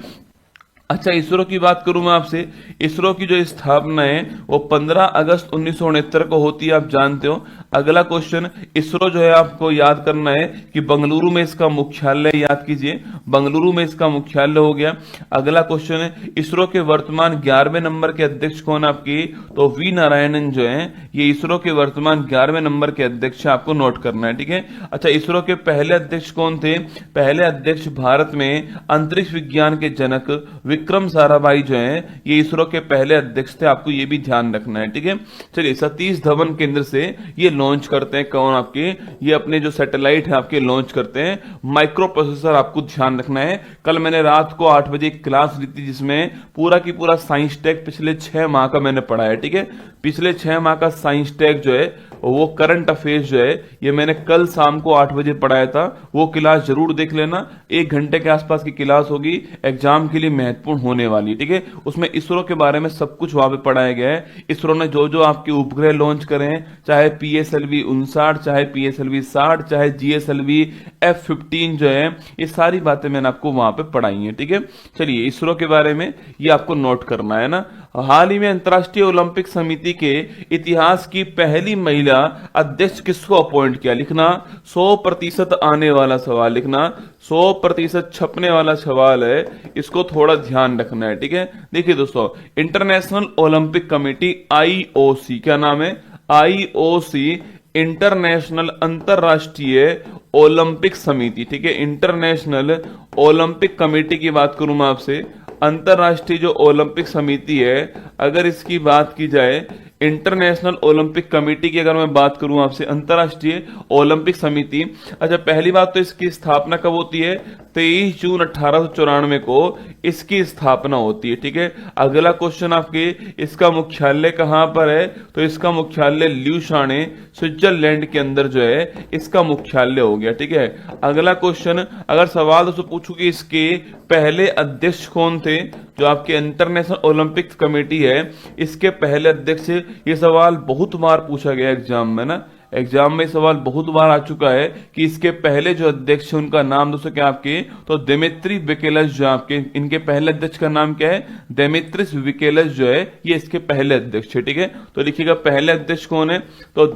अच्छा, इसरो की बात करूं मैं आपसे, इसरो की जो स्थापना है वो 15 अगस्त 1969 को होती है, आप जानते हो। अगला क्वेश्चन, इसरो जो है आपको याद करना है कि बंगलुरु में इसका मुख्यालय, याद कीजिए बंगलुरु में इसका मुख्यालय हो गया। अगला क्वेश्चन है, इसरो के वर्तमान 11वें नंबर के अध्यक्ष कौन आपकी, तो वी नारायणन जो है ये इसरो के वर्तमान 11वें नंबर के अध्यक्ष आपको नोट करना है, ठीक है। अच्छा, इसरो के पहले अध्यक्ष कौन थे, पहले अध्यक्ष भारत में अंतरिक्ष विज्ञान के जनक विक्रम साराभाई जो है ये इसरो के पहले अध्यक्ष थे, आपको ये भी ध्यान रखना है, ठीक है। चलिए, सतीश धवन केंद्र से ये लॉन्च करते हैं कौन आपके, ये अपने जो सैटेलाइट है आपके लॉन्च करते हैं माइक्रो प्रोसेसर, आपको ध्यान रखना है। कल मैंने रात को 8 बजे एक क्लास ली थी जिसमें पूरा की पूरा साइंस टेक पिछले 6 माह का मैंने पढ़ा है, ठीक है। पिछले 6 माह का साइंस टेक जो है वो करंट अफेयर्स जो है ये मैंने कल शाम को 8 बजे पढ़ाया था, वो क्लास जरूर देख लेना। 1 घंटे के आसपास की क्लास होगी, एग्जाम के लिए महत्वपूर्ण होने वाली, ठीक है। उसमें इसरो के बारे में सब कुछ वहां पे पढ़ाया गया है। इसरो ने जो जो आपके उपग्रह लॉन्च करे हैं, चाहे PSLV 59, चाहे PSLV 60, चाहे GSLV F-15 जो है, ये सारी बातें मैंने आपको वहां पे पढ़ाई है, ठीक है। चलिए, इसरो के बारे में ये आपको नोट करना है ना। हाल ही में अंतर्राष्ट्रीय ओलंपिक समिति के इतिहास की पहली महिला अध्यक्ष किसको अपॉइंट किया, लिखना। 100% आने वाला सवाल लिखना, 100% छपने वाला सवाल है, इसको थोड़ा ध्यान रखना है, ठीक है। देखिए दोस्तों, इंटरनेशनल ओलंपिक कमेटी IOC, क्या नाम है, IOC, इंटरनेशनल अंतरराष्ट्रीय ओलंपिक समिति, ठीक है। इंटरनेशनल ओलंपिक कमेटी की बात करूं मैं आपसे, अंतरराष्ट्रीय जो ओलंपिक समिति है, अगर इसकी बात की जाए, इंटरनेशनल ओलंपिक कमेटी की अगर मैं बात करूं आपसे, अंतरराष्ट्रीय ओलंपिक समिति। अच्छा, पहली बात तो इसकी स्थापना कब होती है, 23 जून 1894 को इसकी स्थापना होती है, ठीक है। अगला क्वेश्चन आपके, इसका मुख्यालय कहां पर है, तो इसका मुख्यालय ल्यूशाने, स्विट्जरलैंड के अंदर जो है इसका मुख्यालय हो गया, ठीक है। अगला क्वेश्चन, अगर सवाल दोस्तों पूछूं कि इसके पहले अध्यक्ष कौन थे, जो आपके इंटरनेशनल ओलंपिक कमेटी है इसके पहले अध्यक्ष, ये सवाल बहुत बार पूछा गया एग्जाम में ना, एग्जाम में सवाल बहुत बार आ चुका है कि इसके पहले जो अध्यक्ष है उनका नाम दोस्तों क्या आपके, तो दिमित्री विकेलस जो आपके, इनके पहले अध्यक्ष का नाम क्या है, दिमित्रिस विकेलस जो है ये इसके पहले अध्यक्ष है, ठीक है। तो लिखिएगा पहले अध्यक्ष कौन है, तो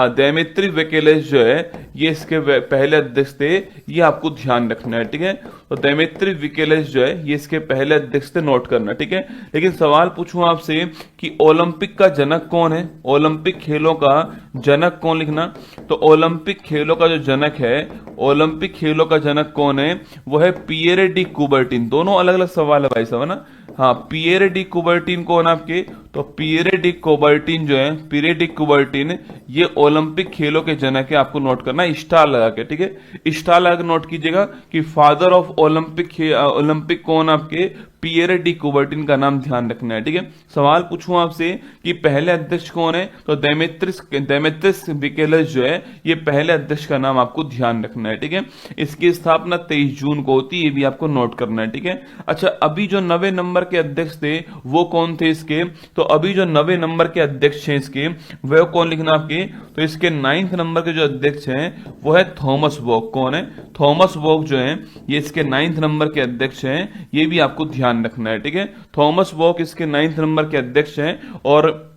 दिमित्री विकेलस जो है ये इसके पहले अध्यक्ष थे, ये आपको ध्यान रखना है, ठीक है। तो दिमित्री विकेलस जो है ये इसके पहले अध्यक्ष थे, नोट करना, ठीक है। लेकिन सवाल पूछूं आपसे कि ओलंपिक का जनक कौन है, ओलंपिक खेलों का जनक कौन, लिखना। तो ओलंपिक खेलों का जो जनक है, ओलंपिक खेलों का जनक कौन है, वो है पिएरे डी कुबर्टिन। दोनों अलग अलग सवाल है भाई साहब, है ना। हाँ, पिएरे डी कुबर्टिन कौन आपके, तो पिएरे डी कुबर्टिन जो है, पिएरे डी कुबर्टिन ये ओलंपिक खेलों के जनक है, आपको नोट करना है स्टार लगा के, ठीक है। स्टार लगा के नोट कीजिएगा कि फादर ऑफ ओलंपिक कौन आपके, पिएरे डी कुबर्टिन का नाम ध्यान रखना है, ठीक है। सवाल पूछूं आपसे कि पहले अध्यक्ष कौन है, तो दिमित्रिस विकेलस जो है ये पहले अध्यक्ष का नाम आपको ध्यान रखना है, ठीक है। इसकी स्थापना 23 जून को होती है, ये भी आपको नोट करना है, ठीक है। अच्छा, अभी जो 9वें नंबर के अध्यक्ष थे वो कौन थे इसके, तो अभी जो 9वें नंबर के अध्यक्ष हैं इसके, वह कौन, लिखना आपके। तो इसके 9th नंबर के जो अध्यक्ष हैं वो है थॉमस वॉक। कौन है, थॉमस वॉक जो है ये इसके 9th नंबर के अध्यक्ष हैं, ये भी आपको ध्यान रखना है, ठीक है। थॉमस वॉक इसके 9th नंबर के अध्यक्ष हैं। और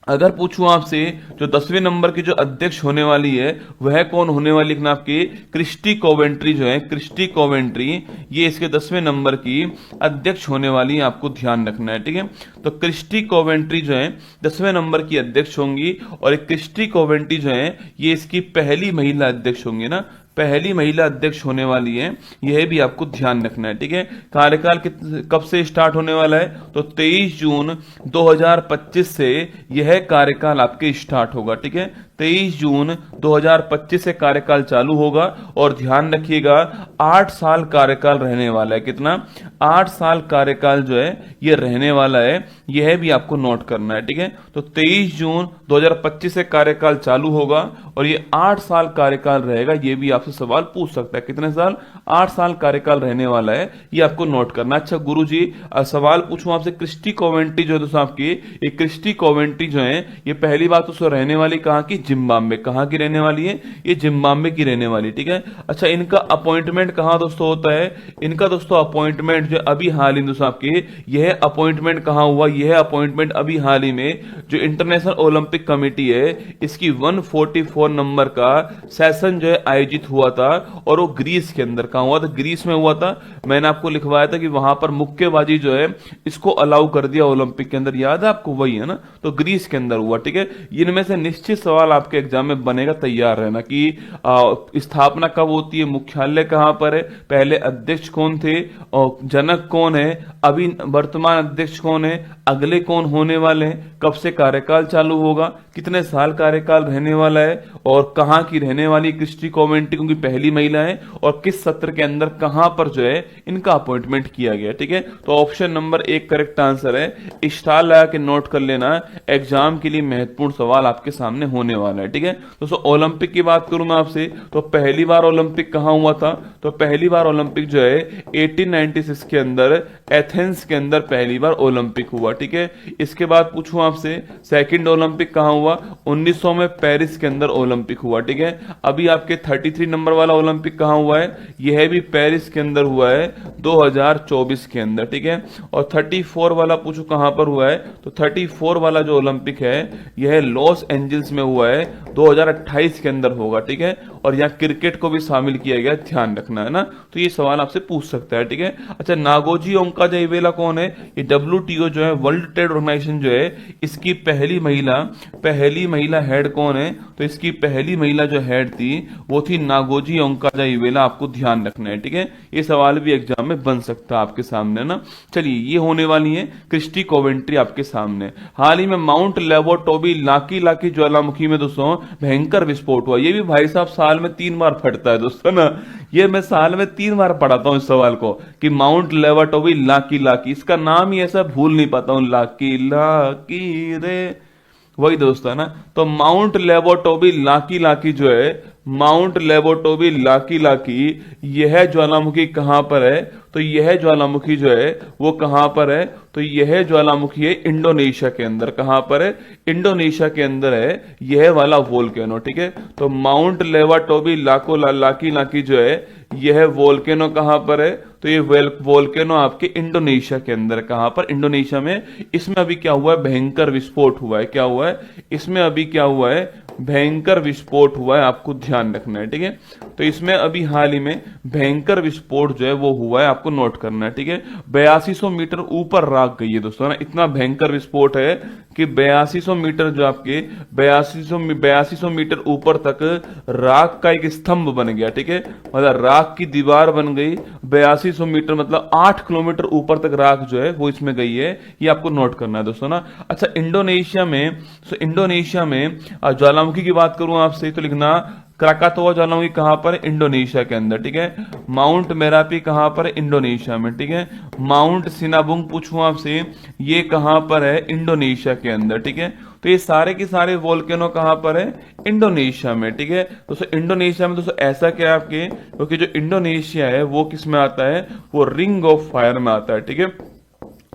अगर पूछूं आपसे जो 10वें नंबर की जो अध्यक्ष होने वाली है वह कौन होने वाली, लिखना आपकी क्रिस्टी कोवेंट्री जो है, क्रिस्टी कोवेंट्री ये इसके 10वें नंबर की अध्यक्ष होने वाली है, आपको ध्यान रखना है, ठीक है। तो क्रिस्टी कोवेंट्री जो है 10वें नंबर की अध्यक्ष होंगी, और एक क्रिस्टी कोवेंट्री जो है ये इसकी पहली महिला अध्यक्ष होंगी ना, पहली महिला अध्यक्ष होने वाली है, यह भी आपको ध्यान रखना है, ठीक है। कार्यकाल कब से स्टार्ट होने वाला है, तो 23 जून 2025 से यह कार्यकाल आपके स्टार्ट होगा, ठीक है। 23 जून 2025 से कार्यकाल चालू होगा, और ध्यान रखिएगा 8 साल कार्यकाल रहने वाला है। कितना, 8 साल कार्यकाल जो है ये रहने वाला है, यह भी आपको नोट करना है, ठीक है। तो 23 जून 2025 से कार्यकाल चालू होगा और ये 8 साल कार्यकाल रहेगा, ये भी आपसे सवाल पूछ सकता है। कितने साल, 8 साल कार्यकाल रहने वाला है, ये आपको नोट करना। अच्छा गुरुजी, सवाल पूछूं आपसे, क्रिस्टी कोवेंट्री जो है दोस्तों आपकी, ये क्रिस्टी कोवेंट्री जो है ये पहली बात उसको रहने वाली कहां की, जिम्बाब्वे। कहाँ की रहने वाली है? ये जिम्बाब्वे की रहने वाली, ठीक है। अच्छा, इनका अपॉइंटमेंट कहाँ दोस्तों होता है? इनका दोस्तों अपॉइंटमेंट जो अभी हाल ही दोस्तों आपके, यह अपॉइंटमेंट कहाँ हुआ? यह अपॉइंटमेंट अभी हाल ही में जो इंटरनेशनल ओलंपिक कमेटी है, इसकी 144 नंबर का सेशन जो है आयोजित हुआ था, और वो ग्रीस के अंदर कहाँ हुआ था? ग्रीस में हुआ था। मैंने आपको लिखवाया था कि वहां पर मुक्केबाजी जो है इसको अलाउ कर दिया ओलंपिक के अंदर, याद है आपको? वही है ना, तो ग्रीस के अंदर हुआ, ठीक है। इनमें से निश्चित सवाल आपके एग्जाम में बनेगा, तैयार रहना कि स्थापना कब होती है, मुख्यालय कहां पर है, पहले अध्यक्ष कौन थे, और जनक कौन है, अभी वर्तमान अध्यक्ष कौन है, अगले कौन होने वाले हैं, कब से कार्यकाल चालू होगा, कितने साल कार्यकाल रहने वाला है, और कहां की रहने वाली क्रिस्टी कोवेंट्री क्योंकि पहली महिला है, और किस सत्र के अंदर कहां पर जो है इनका अपॉइंटमेंट किया गया, ठीक है। तो ऑप्शन नंबर 1 करेक्ट आंसर है। स्टार लगा के नोट कर लेना, एग्जाम के लिए महत्वपूर्ण सवाल आपके सामने होने वाला है, ठीक है। दोस्तों ओलंपिक की बात करूं मैं आपसे, तो पहली बार ओलंपिक कहां हुआ था? तो पहली बार ओलंपिक जो है 1896 के अंदर एथेंस के अंदर पहली बार ओलंपिक हुआ, ठीक है। इसके बाद पूछूं आपसे, सेकंड ओलंपिक कहां हुआ? 1900 में पेरिस के अंदर ओलंपिक हुआ, ठीक है। अभी आपके 33 नंबर वाला ओलंपिक कहां हुआ है? यह भी पेरिस के अंदर हुआ है 2024 के अंदर, ठीक है। और 34 वाला पूछो कहां पर हुआ है? तो 34 वाला जो ओलंपिक है यह लॉस एंजल्स में हुआ है, 2028 के अंदर होगा, ठीक है। और यहाँ क्रिकेट को भी शामिल किया गया, ध्यान रखना है ना, तो ये सवाल आपसे पूछ सकता है, ठीक है। अच्छा, नागोजी ओंकाजाइवेला कौन है? ये WTO जो है, वर्ल्ड ट्रेड ऑर्गेनाइजेशन जो है, इसकी पहली महिला हेड कौन है? तो इसकी पहली महिला जो हेड थी वो थी नागोजी ओंकाजाइवेला, आपको ध्यान रखना है, ठीक है। ये सवाल भी एग्जाम में बन सकता है आपके सामने ना। चलिए, ये होने वाली है क्रिस्टी कोवेंट्री आपके सामने। हाल ही में माउंट लेवोटोबी लाकी ज्वालामुखी में दोस्तों भयंकर विस्फोट हुआ। ये भी भाई साहब साल में 3 बार फटता है दोस्तों ना, ये मैं साल में 3 बार पढ़ाता हूं इस सवाल को कि माउंट लेवोटोबी लाकी, इसका नाम ही ऐसा भूल नहीं पाता हूं, लाकी रे, वही दोस्तों है ना। तो माउंट लेवोटोबी लाकी जो है, माउंट लेवोटोबी लाकी, यह ज्वालामुखी कहां पर है? तो यह ज्वालामुखी जो है वो कहां पर है? तो यह ज्वालामुखी है इंडोनेशिया के अंदर। कहां पर है? इंडोनेशिया के अंदर है यह वाला वोल्केनो, ठीक है। तो माउंट लेवोटोबी लाकी जो है, यह वोल्केनो कहां पर है? तो ये वोल्केनो आपके इंडोनेशिया के अंदर। कहां पर? इंडोनेशिया में। इसमें अभी क्या हुआ है? भयंकर विस्फोट हुआ है। क्या हुआ है इसमें? अभी क्या हुआ है? भयंकर विस्फोट हुआ है, आपको ध्यान रखना है, ठीक है। तो इसमें अभी हाल ही में भयंकर विस्फोट जो है वो हुआ है, आपको नोट करना है, ठीक है। 8200 मीटर ऊपर राख गई है दोस्तों ना, इतना भयंकर विस्फोट है कि 8200 मीटर जो आपके 8200 मीटर ऊपर तक राख का एक स्तंभ बन गया, ठीक है। मतलब राख की दीवार बन गई 8200 मीटर, मतलब 8 किलोमीटर ऊपर तक राख जो है वो इसमें गई है, ये आपको नोट करना है दोस्तों ना। अच्छा, इंडोनेशिया में ज्वालामुखी की बात करूं आपसे तो लिखना क्राकातोआ ज्वालामुखी कहां पर? इंडोनेशिया के अंदर, ठीक है। माउंट मेरापी कहां पर? इंडोनेशिया में, ठीक है। माउंट सिनाबुंग पूछूं आपसे, ये कहां पर है? इंडोनेशिया के अंदर, ठीक है। तो ये सारे के सारे वोल्केनो कहां पर है? इंडोनेशिया में, ठीक है। दोस्तों इंडोनेशिया में दोस्तों ऐसा क्या है आपके, क्योंकि जो इंडोनेशिया है वो किस में आता है? वो रिंग ऑफ फायर में आता है, ठीक है।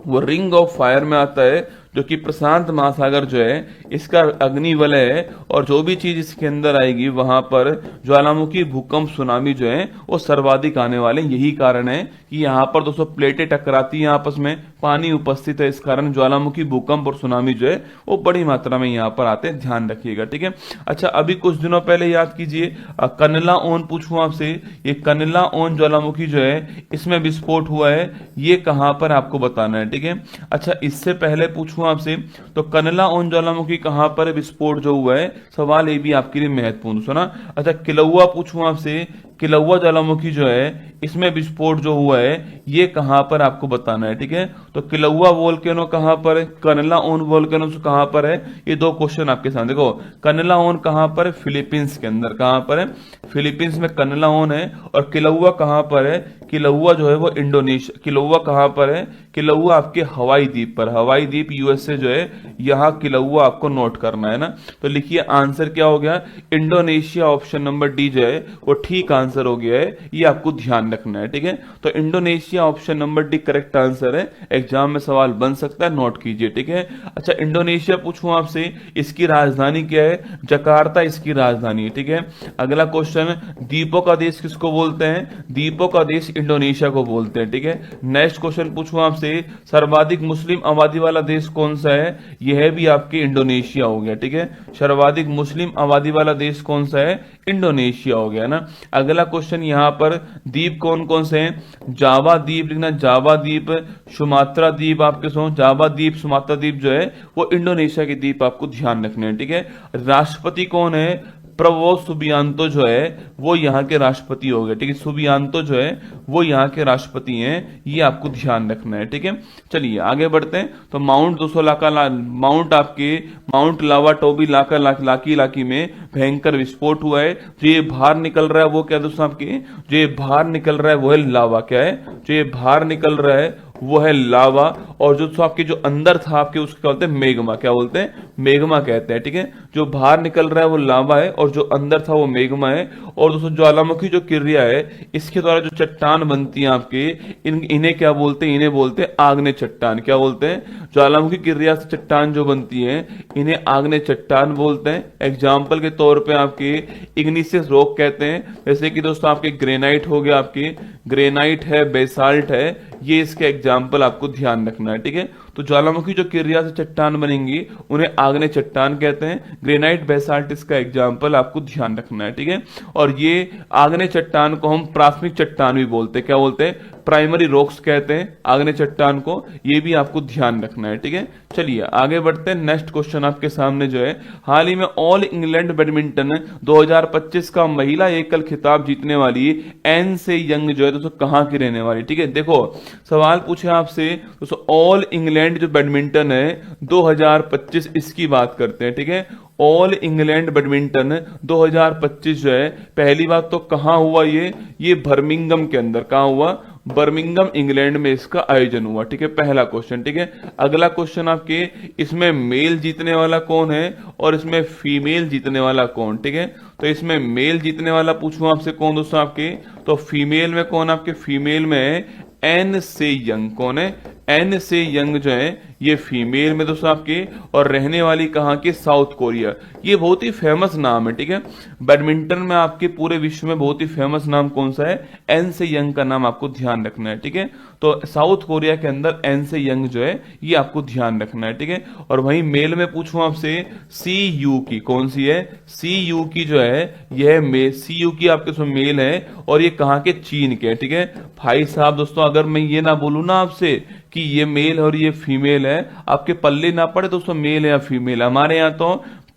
वो रिंग ऑफ फायर में आता है, जो कि प्रशांत महासागर जो है इसका अग्निवलय है, और जो भी चीज इसके अंदर आएगी वहां पर ज्वालामुखी, भूकंप, सुनामी जो है वो सर्वाधिक आने वाले। यही कारण है कि यहाँ पर दोस्तों प्लेटें टकराती हैं आपस में, पानी उपस्थित है, इस कारण ज्वालामुखी, भूकंप और सुनामी जो है वो बड़ी मात्रा में यहाँ पर आते हैं, ध्यान रखिएगा, ठीक है। अच्छा, अभी कुछ दिनों पहले याद कीजिए, कनला ओन पूछूं आपसे, ये कनला ओन ज्वालामुखी जो है इसमें विस्फोट हुआ है, ये कहां पर आपको बताना है, ठीक है। अच्छा, इससे पहले पूछूं आपसे, तो कनला ओन ज्वालामुखी कहां पर विस्फोट जो हुआ है, सवाल ये भी आपके लिए महत्वपूर्ण सुना। अच्छा, किलौआ पूछूं आपसे, किलौआ ज्वालामुखी जो है इसमें विस्फोट जो हुआ है ये कहां पर आपको बताना है, ठीक है। तो किलौआ वोल्केनो कहां पर है? कनला ओन वोल्केनो कहां पर है? ये 2 क्वेश्चन आपके सामने। देखो, कनला ओन कहां पर है? फिलीपींस के अंदर। कहां पर है? फिलीपींस में कनला ओन है। और किलौआ कहां पर है? किलौआ जो है वो इंडोनेशिया। किलौआ कहां पर है? किलौआ आपके हवाई द्वीप पर, हवाई द्वीप यूएसए जो है, यहां किलौआ आपको नोट करना है ना। तो लिखिए आंसर क्या हो गया? इंडोनेशिया, ऑप्शन नंबर डी जो है वो ठीक आंसर हो गया है, ये आपको ध्यान रखना है, ठीक है। तो Indonesia option number D correct answer है, एग्जाम में सवाल बन सकता है, नोट कीजिए, ठीक है। अच्छा, इंडोनेशिया पूछूं आपसे, इसकी राजधानी क्या है? जकार्ता इसकी राजधानी है, ठीक है। अगला क्वेश्चन, द्वीपों का देश किसको बोलते हैं? द्वीपों का देश इंडोनेशिया को बोलते हैं, ठीक है। नेक्स्ट क्वेश्चन पूछूं आपसे, सर्वाधिक मुस्लिम आबादी वाला देश कौन सा है? यह भी आपके इंडोनेशिया हो गया, ठीक है। सर्वाधिक मुस्लिम आबादी वाला देश कौन सा है? इंडोनेशिया हो गया ना। अगला क्वेश्चन, यहां पर द्वीप कौन कौन से हैं? जावा द्वीप लिखना, जावा द्वीप, सुमात्रा द्वीप, आपके जावा द्वीप, सुमात्रा द्वीप जो है वो इंडोनेशिया के द्वीप आपको ध्यान रखने हैं, ठीक है। राष्ट्रपति कौन है? प्रबोवो सुबियांतो जो है वो यहाँ के राष्ट्रपति हो गए, ठीक है। सुबियांतो जो है वो यहाँ के राष्ट्रपति हैं, ये आपको ध्यान रखना है, ठीक है। चलिए आगे बढ़ते हैं। तो माउंट 200 माउंट आपके माउंट लावा टोबी लाकी इलाकी में भयंकर विस्फोट हुआ है। जो ये बाहर निकल रहा है वो क्या दोस्तों आपके, जो ये बाहर निकल रहा है वो है लावा। क्या है? जो ये बाहर निकल रहा है वो है लावा, और जो आपके जो अंदर था आपके उसको क्या बोलते हैं? मेगमा। क्या बोलते हैं? मेगमा कहते हैं, ठीक है। जो बाहर निकल रहा है वो लावा है और जो अंदर था वो मेगमा है। और दोस्तों ज्वालामुखी जो क्रिया है इसके द्वारा जो चट्टान बनती है आपके, इन्हें क्या बोलते हैं? इन्हें बोलते हैं आग्नेय चट्टान। क्या बोलते हैं? ज्वालामुखी क्रिया से चट्टान जो बनती है इन्हें आग्नेय चट्टान बोलते हैं। एग्जाम्पल के तौर पर आपके इग्निशियस रॉक कहते हैं, जैसे कि दोस्तों आपके ग्रेनाइट हो गया, आपके ग्रेनाइट है, बेसाल्ट है, ये इसके एग्जाम्पल आपको ध्यान रखना है, ठीक है। तो ज्वालामुखी जो क्रिया से चट्टान बनेंगी उन्हें आग्नेय चट्टान कहते हैं। ग्रेनाइट, बेसाल्ट इसका एग्जाम्पल आपको ध्यान रखना है, ठीक है। और ये आग्नेय चट्टान को हम प्राथमिक चट्टान भी बोलते हैं। क्या बोलते हैं? प्राइमरी रॉक्स कहते हैं आग्नेय चट्टान को, ये भी आपको ध्यान रखना है, ठीक है। चलिए आगे बढ़ते हैं। नेक्स्ट क्वेश्चन आपके सामने जो है, हाल ही में ऑल इंग्लैंड बैडमिंटन 2025 का महिला एकल खिताब जीतने वाली एन से यंग जो है दोस्तों कहां की रहने वाली? ठीक है, देखो सवाल पूछे आपसे दोस्तों, ऑल इंग्लैंड जो बैडमिंटन है 2025 इसकी बात करते हैं, ठीक है। ऑल इंग्लैंड बैडमिंटन 2025 जो है, पहली बात तो कहां हुआ? ये बर्मिंघम के अंदर। कहां हुआ? बर्मिंघम इंग्लैंड में इसका आयोजन हुआ, ठीक है। पहला क्वेश्चन, ठीक है। अगला क्वेश्चन आपके, इसमें मेल जीतने वाला कौन है और इसमें फीमेल जीतने वाला कौन? ठीक है, तो इसमें मेल जीतने वाला पूछूं आपसे कौन दोस्तों आपके, तो फीमेल में कौन आपके? फीमेल में एन से यंग। कौन है? एन से यंग जो है ये फीमेल में दोस्तों आपके, और रहने वाली कहां की? South Korea. ये बहुत ही फेमस नाम है, ठीक है। बैडमिंटन में आपके पूरे विश्व में बहुत ही फेमस नाम कौन सा है? एन से यंग का नाम आपको ध्यान रखना है, ठीक है। तो साउथ कोरिया के अंदर एन से यंग जो है ये आपको ध्यान रखना है, ठीक है। और वहीं मेल में पूछूं आपसे, सी यू की। कौन सी है? सी यू की जो है यह मेल, सी यू की आपके उसमें मेल है और ये कहां के? चीन के, ठीक है। भाई साहब दोस्तों, अगर मैं ये ना बोलूं ना आपसे कि ये मेल और ये फीमेल है, आपके पल्ले ना पड़े दोस्तों मेल है या फीमेल। हमारे यहां तो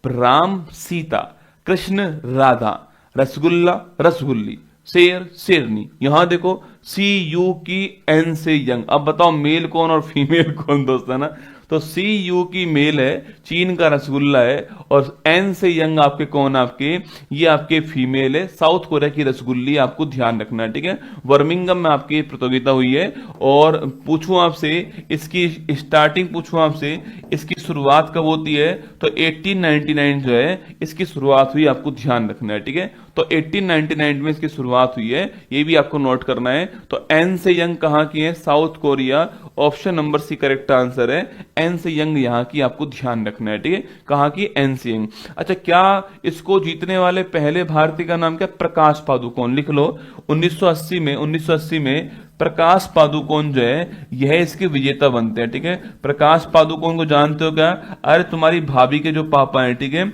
राम सीता, कृष्ण राधा, रसगुल्ला रसगुल्ली, शेर शेरनी। यहां देखो सी यू की एन से यंग। अब बताओ मेल कौन और फीमेल कौन दोस्त, है ना। तो सी यू की मेल है, चीन का रसगुल्ला है, और एन से यंग आपके कौन? आपके ये आपके फीमेल है, साउथ कोरिया की रसगुल्ली। आपको ध्यान रखना है, ठीक है। बर्मिंघम में आपकी प्रतियोगिता हुई है। और पूछूं आपसे इसकी स्टार्टिंग, पूछूं आपसे इसकी शुरुआत कब होती है, तो 1899 जो है इसकी शुरुआत हुई, आपको ध्यान रखना है, ठीक है। तो 1899 में इसकी शुरुआत हुई है, ये भी आपको नोट करना है। तो एन से यंग कहां की है? South Korea. Option number C correct answer है, एन से यंग यहां की आपको ध्यान रखना है, ठीक है। कहां की? एन से यंग। अच्छा, क्या इसको जीतने वाले पहले भारतीय का नाम क्या? प्रकाश पादुकोण। लिख लो, 1980 में प्रकाश पादुकोण जो है यह इसके विजेता बनते हैं, ठीक है। प्रकाश पादुकोण को जानते हो क्या? अरे तुम्हारी भाभी के जो पापा हैं, ठीक है,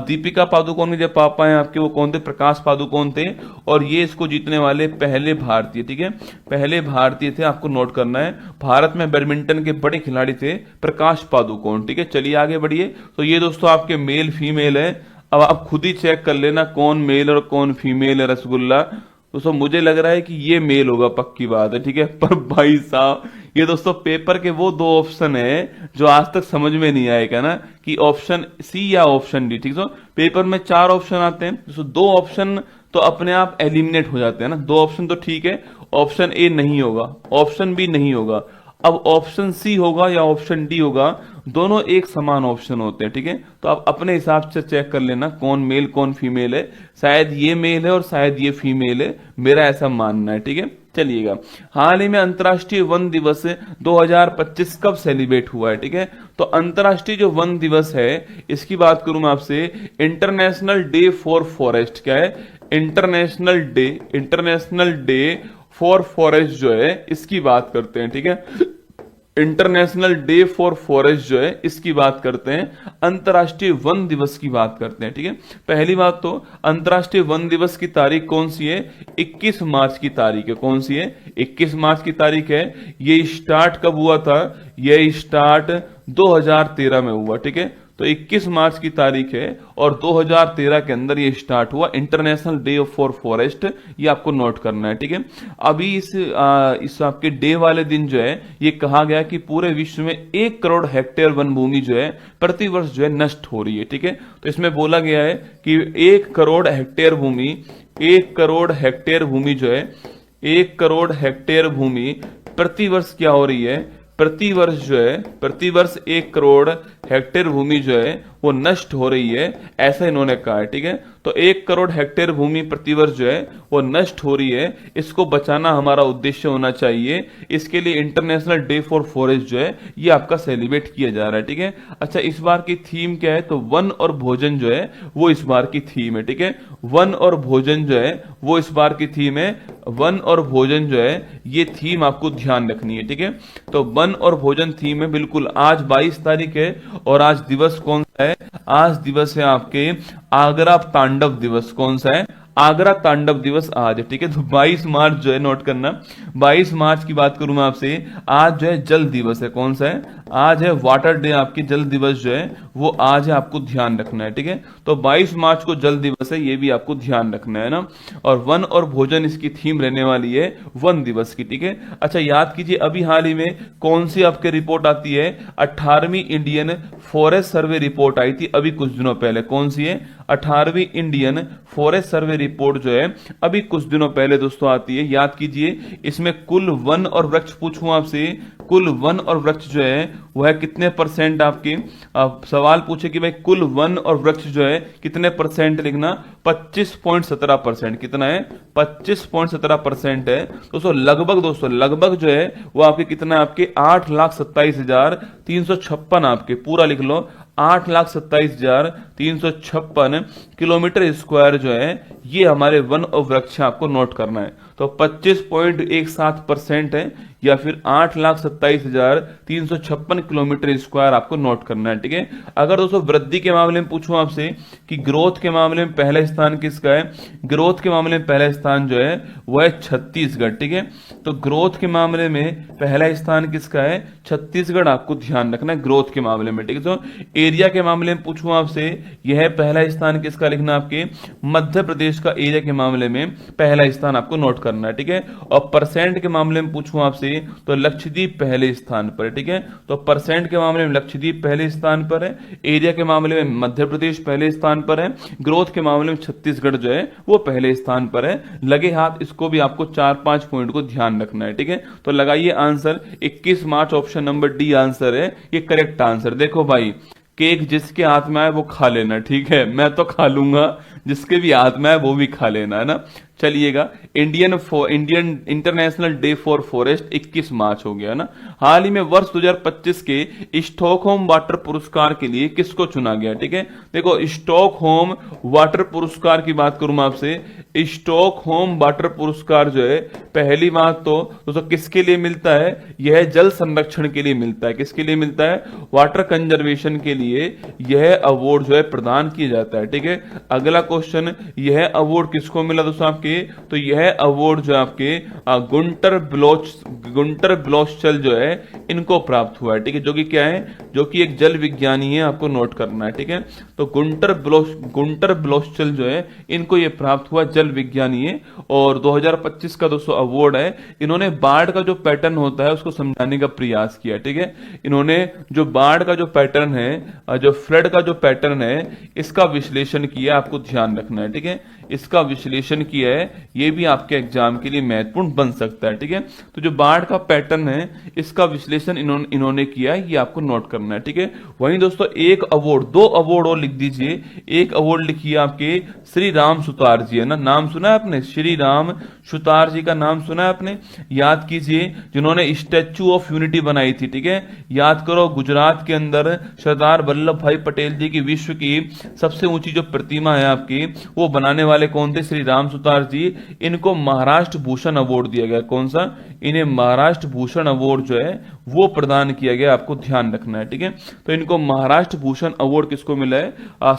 दीपिका पादुकोण के जो पापा हैं आपके, वो कौन थे? प्रकाश पादुकोण थे। और ये इसको जीतने वाले पहले भारतीय, ठीक है, पहले भारतीय थे, आपको नोट करना है। भारत में बैडमिंटन के बड़े खिलाड़ी थे प्रकाश पादुकोण, ठीक है। चलिए आगे बढ़िए। तो ये दोस्तों आपके मेल फीमेल है। अब आप खुद ही चेक कर लेना कौन मेल और कौन फीमेल है। रसगुल्ला दोस्तों मुझे लग रहा है कि ये मेल होगा, पक्की बात है, ठीक है। पर भाई साहब ये दोस्तों पेपर के वो दो ऑप्शन है जो आज तक समझ में नहीं आएगा ना, कि ऑप्शन सी या ऑप्शन डी, ठीक है। पेपर में 4 ऑप्शन आते हैं दोस्तों, 2 ऑप्शन तो अपने आप एलिमिनेट हो जाते हैं ना। 2 ऑप्शन तो ठीक है, ऑप्शन ए नहीं होगा, ऑप्शन बी नहीं होगा। अब ऑप्शन सी होगा या ऑप्शन डी होगा, दोनों एक समान ऑप्शन होते हैं, ठीक है। तो आप अपने हिसाब से चेक कर लेना कौन मेल कौन फीमेल है। शायद ये मेल है और शायद ये फीमेल है, मेरा ऐसा मानना है, ठीक है। चलिएगा, हाल ही में अंतर्राष्ट्रीय वन दिवस 2025 कब सेलिब्रेट हुआ है? ठीक है, तो अंतर्राष्ट्रीय जो वन दिवस है इसकी बात करूं मैं आपसे, इंटरनेशनल डे फॉर फॉरेस्ट। क्या है? इंटरनेशनल डे फॉर फॉरेस्ट जो है इसकी बात करते हैं। ठीक है, इंटरनेशनल डे फॉर फॉरेस्ट जो है इसकी बात करते हैं, अंतर्राष्ट्रीय वन दिवस की बात करते हैं। ठीक है, पहली बात तो अंतर्राष्ट्रीय वन दिवस की तारीख कौन सी है? 21 मार्च की तारीख है। कौन सी है? 21 मार्च की तारीख है। ये स्टार्ट कब हुआ था? ये स्टार्ट 2013 में हुआ। ठीक है, तो 21 मार्च की तारीख है और 2013 के अंदर ये स्टार्ट हुआ इंटरनेशनल डे फॉर फॉरेस्ट। ये आपको नोट करना है। ठीक है, अभी इस आपके डे वाले दिन जो है ये कहा गया कि पूरे विश्व में 1 करोड़ हेक्टेयर वन भूमि जो है प्रतिवर्ष जो है नष्ट हो रही है। ठीक है, तो इसमें बोला गया है कि 1 करोड़ हेक्टेयर भूमि, 1 करोड़ हेक्टेयर भूमि जो है, 1 करोड़ हेक्टेयर भूमि प्रतिवर्ष क्या हो रही है? प्रतिवर्ष जो है, प्रतिवर्ष 1 करोड़ हेक्टेयर भूमि जो है वो नष्ट हो रही है, ऐसा इन्होंने कहा है। ठीक है, तो 1 करोड़ हेक्टेयर भूमि प्रतिवर्ष जो है वो नष्ट हो रही है, इसको बचाना हमारा उद्देश्य होना चाहिए। इसके लिए इंटरनेशनल डे फॉर फॉरेस्ट जो है ये आपका सेलिब्रेट किया जा रहा है। ठीक है, अच्छा इस बार की थीम क्या है? तो वन और भोजन जो है वो इस बार की थीम है। ठीक है, वन और भोजन जो है वो इस बार की थीम है। वन और भोजन जो है ये थीम आपको ध्यान रखनी है। ठीक है, तो वन और भोजन थीम है बिल्कुल। आज 22 तारीख है और आज दिवस कौन सा है? आज दिवस है आपके आगरा तांडव दिवस। कौन सा है? आगरा तांडव दिवस आज है। ठीक है, तो 22 मार्च जो है नोट करना। 22 मार्च की बात करूं मैं आपसे, आज जो है जल दिवस है। कौन सा है? आज है वाटर डे, आपकी जल दिवस जो है वो आज है, आपको ध्यान रखना है। ठीक है, तो 22 मार्च को जल दिवस है, ये भी आपको ध्यान रखना है ना। और वन और भोजन इसकी थीम रहने वाली है वन दिवस की। ठीक है, अच्छा याद कीजिए अभी हाल ही में कौन सी आपके रिपोर्ट आती है? 18वीं इंडियन फॉरेस्ट सर्वे रिपोर्ट आई थी अभी कुछ दिनों पहले। कौन सी है? 18वीं इंडियन फॉरेस्ट सर्वे रिपोर्ट जो है अभी कुछ दिनों पहले दोस्तों आती है। याद कीजिए इसमें कुल वन और वृक्ष पूछूं आपसे, कुल वन और वृक्ष जो है वह कितने परसेंट आपके, सवाल पूछे कि भाई कुल वन और वृक्ष जो है कितने परसेंट लिखना? 25.17%। कितना है? 25.17% है दोस्तों। लगभग जो है वो आपके कितना है? आपके 8,27,356 आपके, पूरा लिख लो, 8,27,356 किलोमीटर स्क्वायर जो है ये हमारे वन और वृक्ष आपको नोट करना है। तो 25.17% है या फिर 8,27,356 किलोमीटर स्क्वायर आपको नोट करना है। ठीक है, अगर दोस्तों वृद्धि के मामले में पूछूं आपसे कि ग्रोथ के मामले में पहला स्थान किसका है? ग्रोथ के मामले में पहला स्थान जो है वो है छत्तीसगढ़। ठीक है, तो ग्रोथ के मामले में पहला स्थान किसका है? छत्तीसगढ़, आपको ध्यान रखना है ग्रोथ के मामले में। ठीक है, तो एरिया के मामले में पूछूं आपसे, यह पहला स्थान किसका लिखना? आपके मध्य प्रदेश का एरिया के मामले में पहला स्थान आपको नोट करना है। ठीक है, और परसेंट के मामले में पूछूं आपसे तो लक्षद्वीप पहले स्थान पर है। ठीक है, तो परसेंट के मामले में लक्षद्वीप पहले स्थान पर है, एरिया के मामले में मध्य प्रदेश पहले स्थान पर है, ग्रोथ के मामले में छत्तीसगढ़ जो है वो पहले स्थान पर है। लगे हाथ, इसको भी आपको 4-5 पॉइंट को ध्यान रखना है। ठीक है, तो लगाइए आंसर 21 मार्च, ऑप्शन नंबर डी आंसर है ये करेक्ट आंसर। देखो भाई, केक जिसके हाथ में आए वो खा लेना। ठीक है, मैं तो खा लूंगा, जिसके भी हाथ में आए वो भी खा लेना, है ना। चलिएगा, Indian international day for forest 21 मार्च हो गया ना। हाल ही में वर्ष 2025 के स्टॉकहोम वाटर पुरस्कार के लिए किसको चुना गया? ठीक है, देखो स्टॉकहोम वाटर पुरस्कार की बात करूं मैं आपसे, स्टॉकहोम वाटर पुरस्कार जो है पहली बात तो दोस्तों किसके लिए मिलता है? यह जल संरक्षण के लिए मिलता है। किसके लिए मिलता है? वाटर कंजर्वेशन के लिए यह अवार्ड जो है प्रदान किया जाता है। ठीक है, अगला क्वेश्चन, यह अवार्ड किसको मिला दोस्तों आपके? तो यह अवार्ड जो आपके गुंटर ब्लॉचचल जो है इनको प्राप्त हुआ है। ठीक है, जो कि क्या है? जो कि एक जल विज्ञानी है, आपको नोट करना है। ठीक है, तो गुंटर ब्लॉचचल जो है इनको ये प्राप्त हुआ, जल विज्ञानी है, और 2025 का दोस्तों अवार्ड है। इन्होंने बाढ़ का जो पैटर्न होता है उसको समझाने का प्रयास किया। ठीक है, इन्होंने जो बाढ़ का जो पैटर्न है, जो फ्लड का जो पैटर्न है, इसका विश्लेषण किया, आपको ध्यान रखना है। ठीक है, इसका विश्लेषण किया है है ये भी आपके एग्जाम के लिए महत्वपूर्ण बन सकता है। ठीक है, तो जो बाढ़ का पैटर्न है इसका विश्लेषण इन्होंने किया है, ये आपको नोट करना है। ठीक है, वहीं दोस्तों एक अवार्ड, दो अवार्ड और लिख दीजिए। एक अवार्ड लिखिए आपके श्री राम सुतार जी, है ना, नाम सुना है आपने, श्री राम सुतार जी का नाम सुना है आपने, याद कीजिए, जिन्होंने स्टैच्यू ऑफ यूनिटी बनाई थी। ठीक है, याद करो, गुजरात के अंदर सरदार वल्लभ भाई पटेल जी की विश्व की सबसे ऊंची जो प्रतिमा है आपकी, वो बनाने वाले कौन थे, श्री राम सुतार जी। इनको महाराष्ट्र भूषण अवार्ड दिया गया, कौन सा, इन्हें महाराष्ट्र भूषण अवार्ड जो है वो प्रदान किया गया, आपको ध्यान रखना है। ठीक है, तो इनको महाराष्ट्र भूषण अवार्ड किसको मिला है,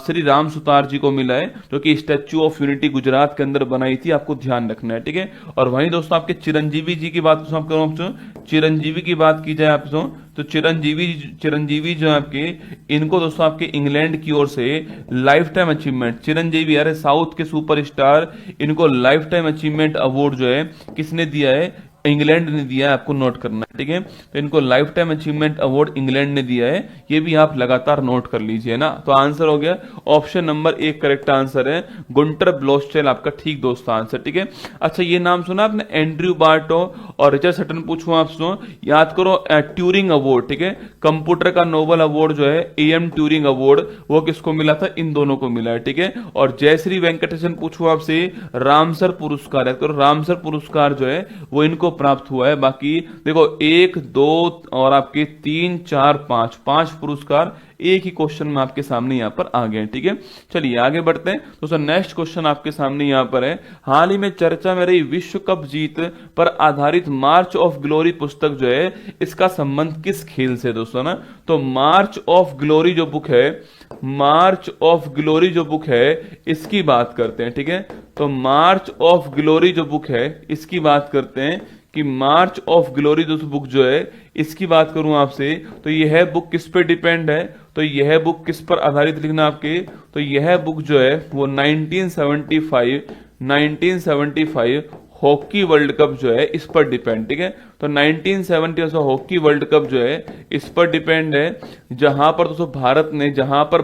श्री राम सुतार जी को मिला है, जो कि स्टैच्यू ऑफ यूनिटी गुजरात के अंदर बनाई थी, आपको ध्यान रखना है। ठीक है, और वहीं दोस्तों आपके चिरंजीवी जी की बात करूं, चिरंजीवी की बात की जाए आपसे, तो चिरंजीवी जो है आपके, इनको दोस्तों आपके इंग्लैंड की ओर से लाइफ टाइम अचीवमेंट, चिरंजीवी अरे साउथ के सुपरस्टार, इनको लाइफ टाइम अचीवमेंट अवार्ड जो है किसने दिया है, इंग्लैंड ने दिया है, आपको नोट करना है। ठीक है, तो इनको life time achievement award England ने दिया है, ये भी आप लगातार नोट कर लीजिए ना। तो आंसर हो गया ऑप्शन नंबर 1 करेक्ट आंसर है, गुंटर ब्लोस्टेल आपका ठीक दोस्तों आंसर। ठीक है, अच्छा ये नाम सुना आपने, एंड्रयू बार्टो और रिचर्ड सटन, पूछूं आपसे, याद करो ट्यूरिंग अवार्ड। ठीक है, कंप्यूटर का नोबेल अवार्ड जो है एम ट्यूरिंग अवार्ड, वो किसको मिला था, इन दोनों को मिला है। ठीक है, और जयश्री वेंकटेशन पूछूं आपसे, रामसर पुरस्कार, याद करो रामसर पुरस्कार जो है वो इनको प्राप्त हुआ है। बाकी देखो 1 2 और आपके 3 4 5 5 पुरस्कार एक ही क्वेश्चन में आपके सामने यहां पर आ गए। ठीक है, चलिए आगे बढ़ते हैं दोस्तों। नेक्स्ट क्वेश्चन आपके सामने यहां पर है, हाल ही में चर्चा में रही विश्व कप जीत पर आधारित मार्च ऑफ ग्लोरी पुस्तक जो है, इसका संबंध किस खेल से दोस्तों ना, तो मार्च ऑफ ग्लोरी जो बुक है, मार्च ऑफ ग्लोरी जो बुक है इसकी बात करते हैं। ठीक है, तो मार्च ऑफ ग्लोरी जो बुक है इसकी बात करते हैं कि मार्च ऑफ ग्लोरी दोस्तों बुक जो है इसकी बात करूं आपसे, तो यह बुक किस पे डिपेंड है, तो यह बुक किस पर आधारित लिखना आपके, तो यह बुक जो है वो 1975 हॉकी वर्ल्ड कप जो है इस पर डिपेंड। ठीक है, तो 1970 हॉकी वर्ल्ड कप जो है इस पर डिपेंड है, जहां पर दोस्तों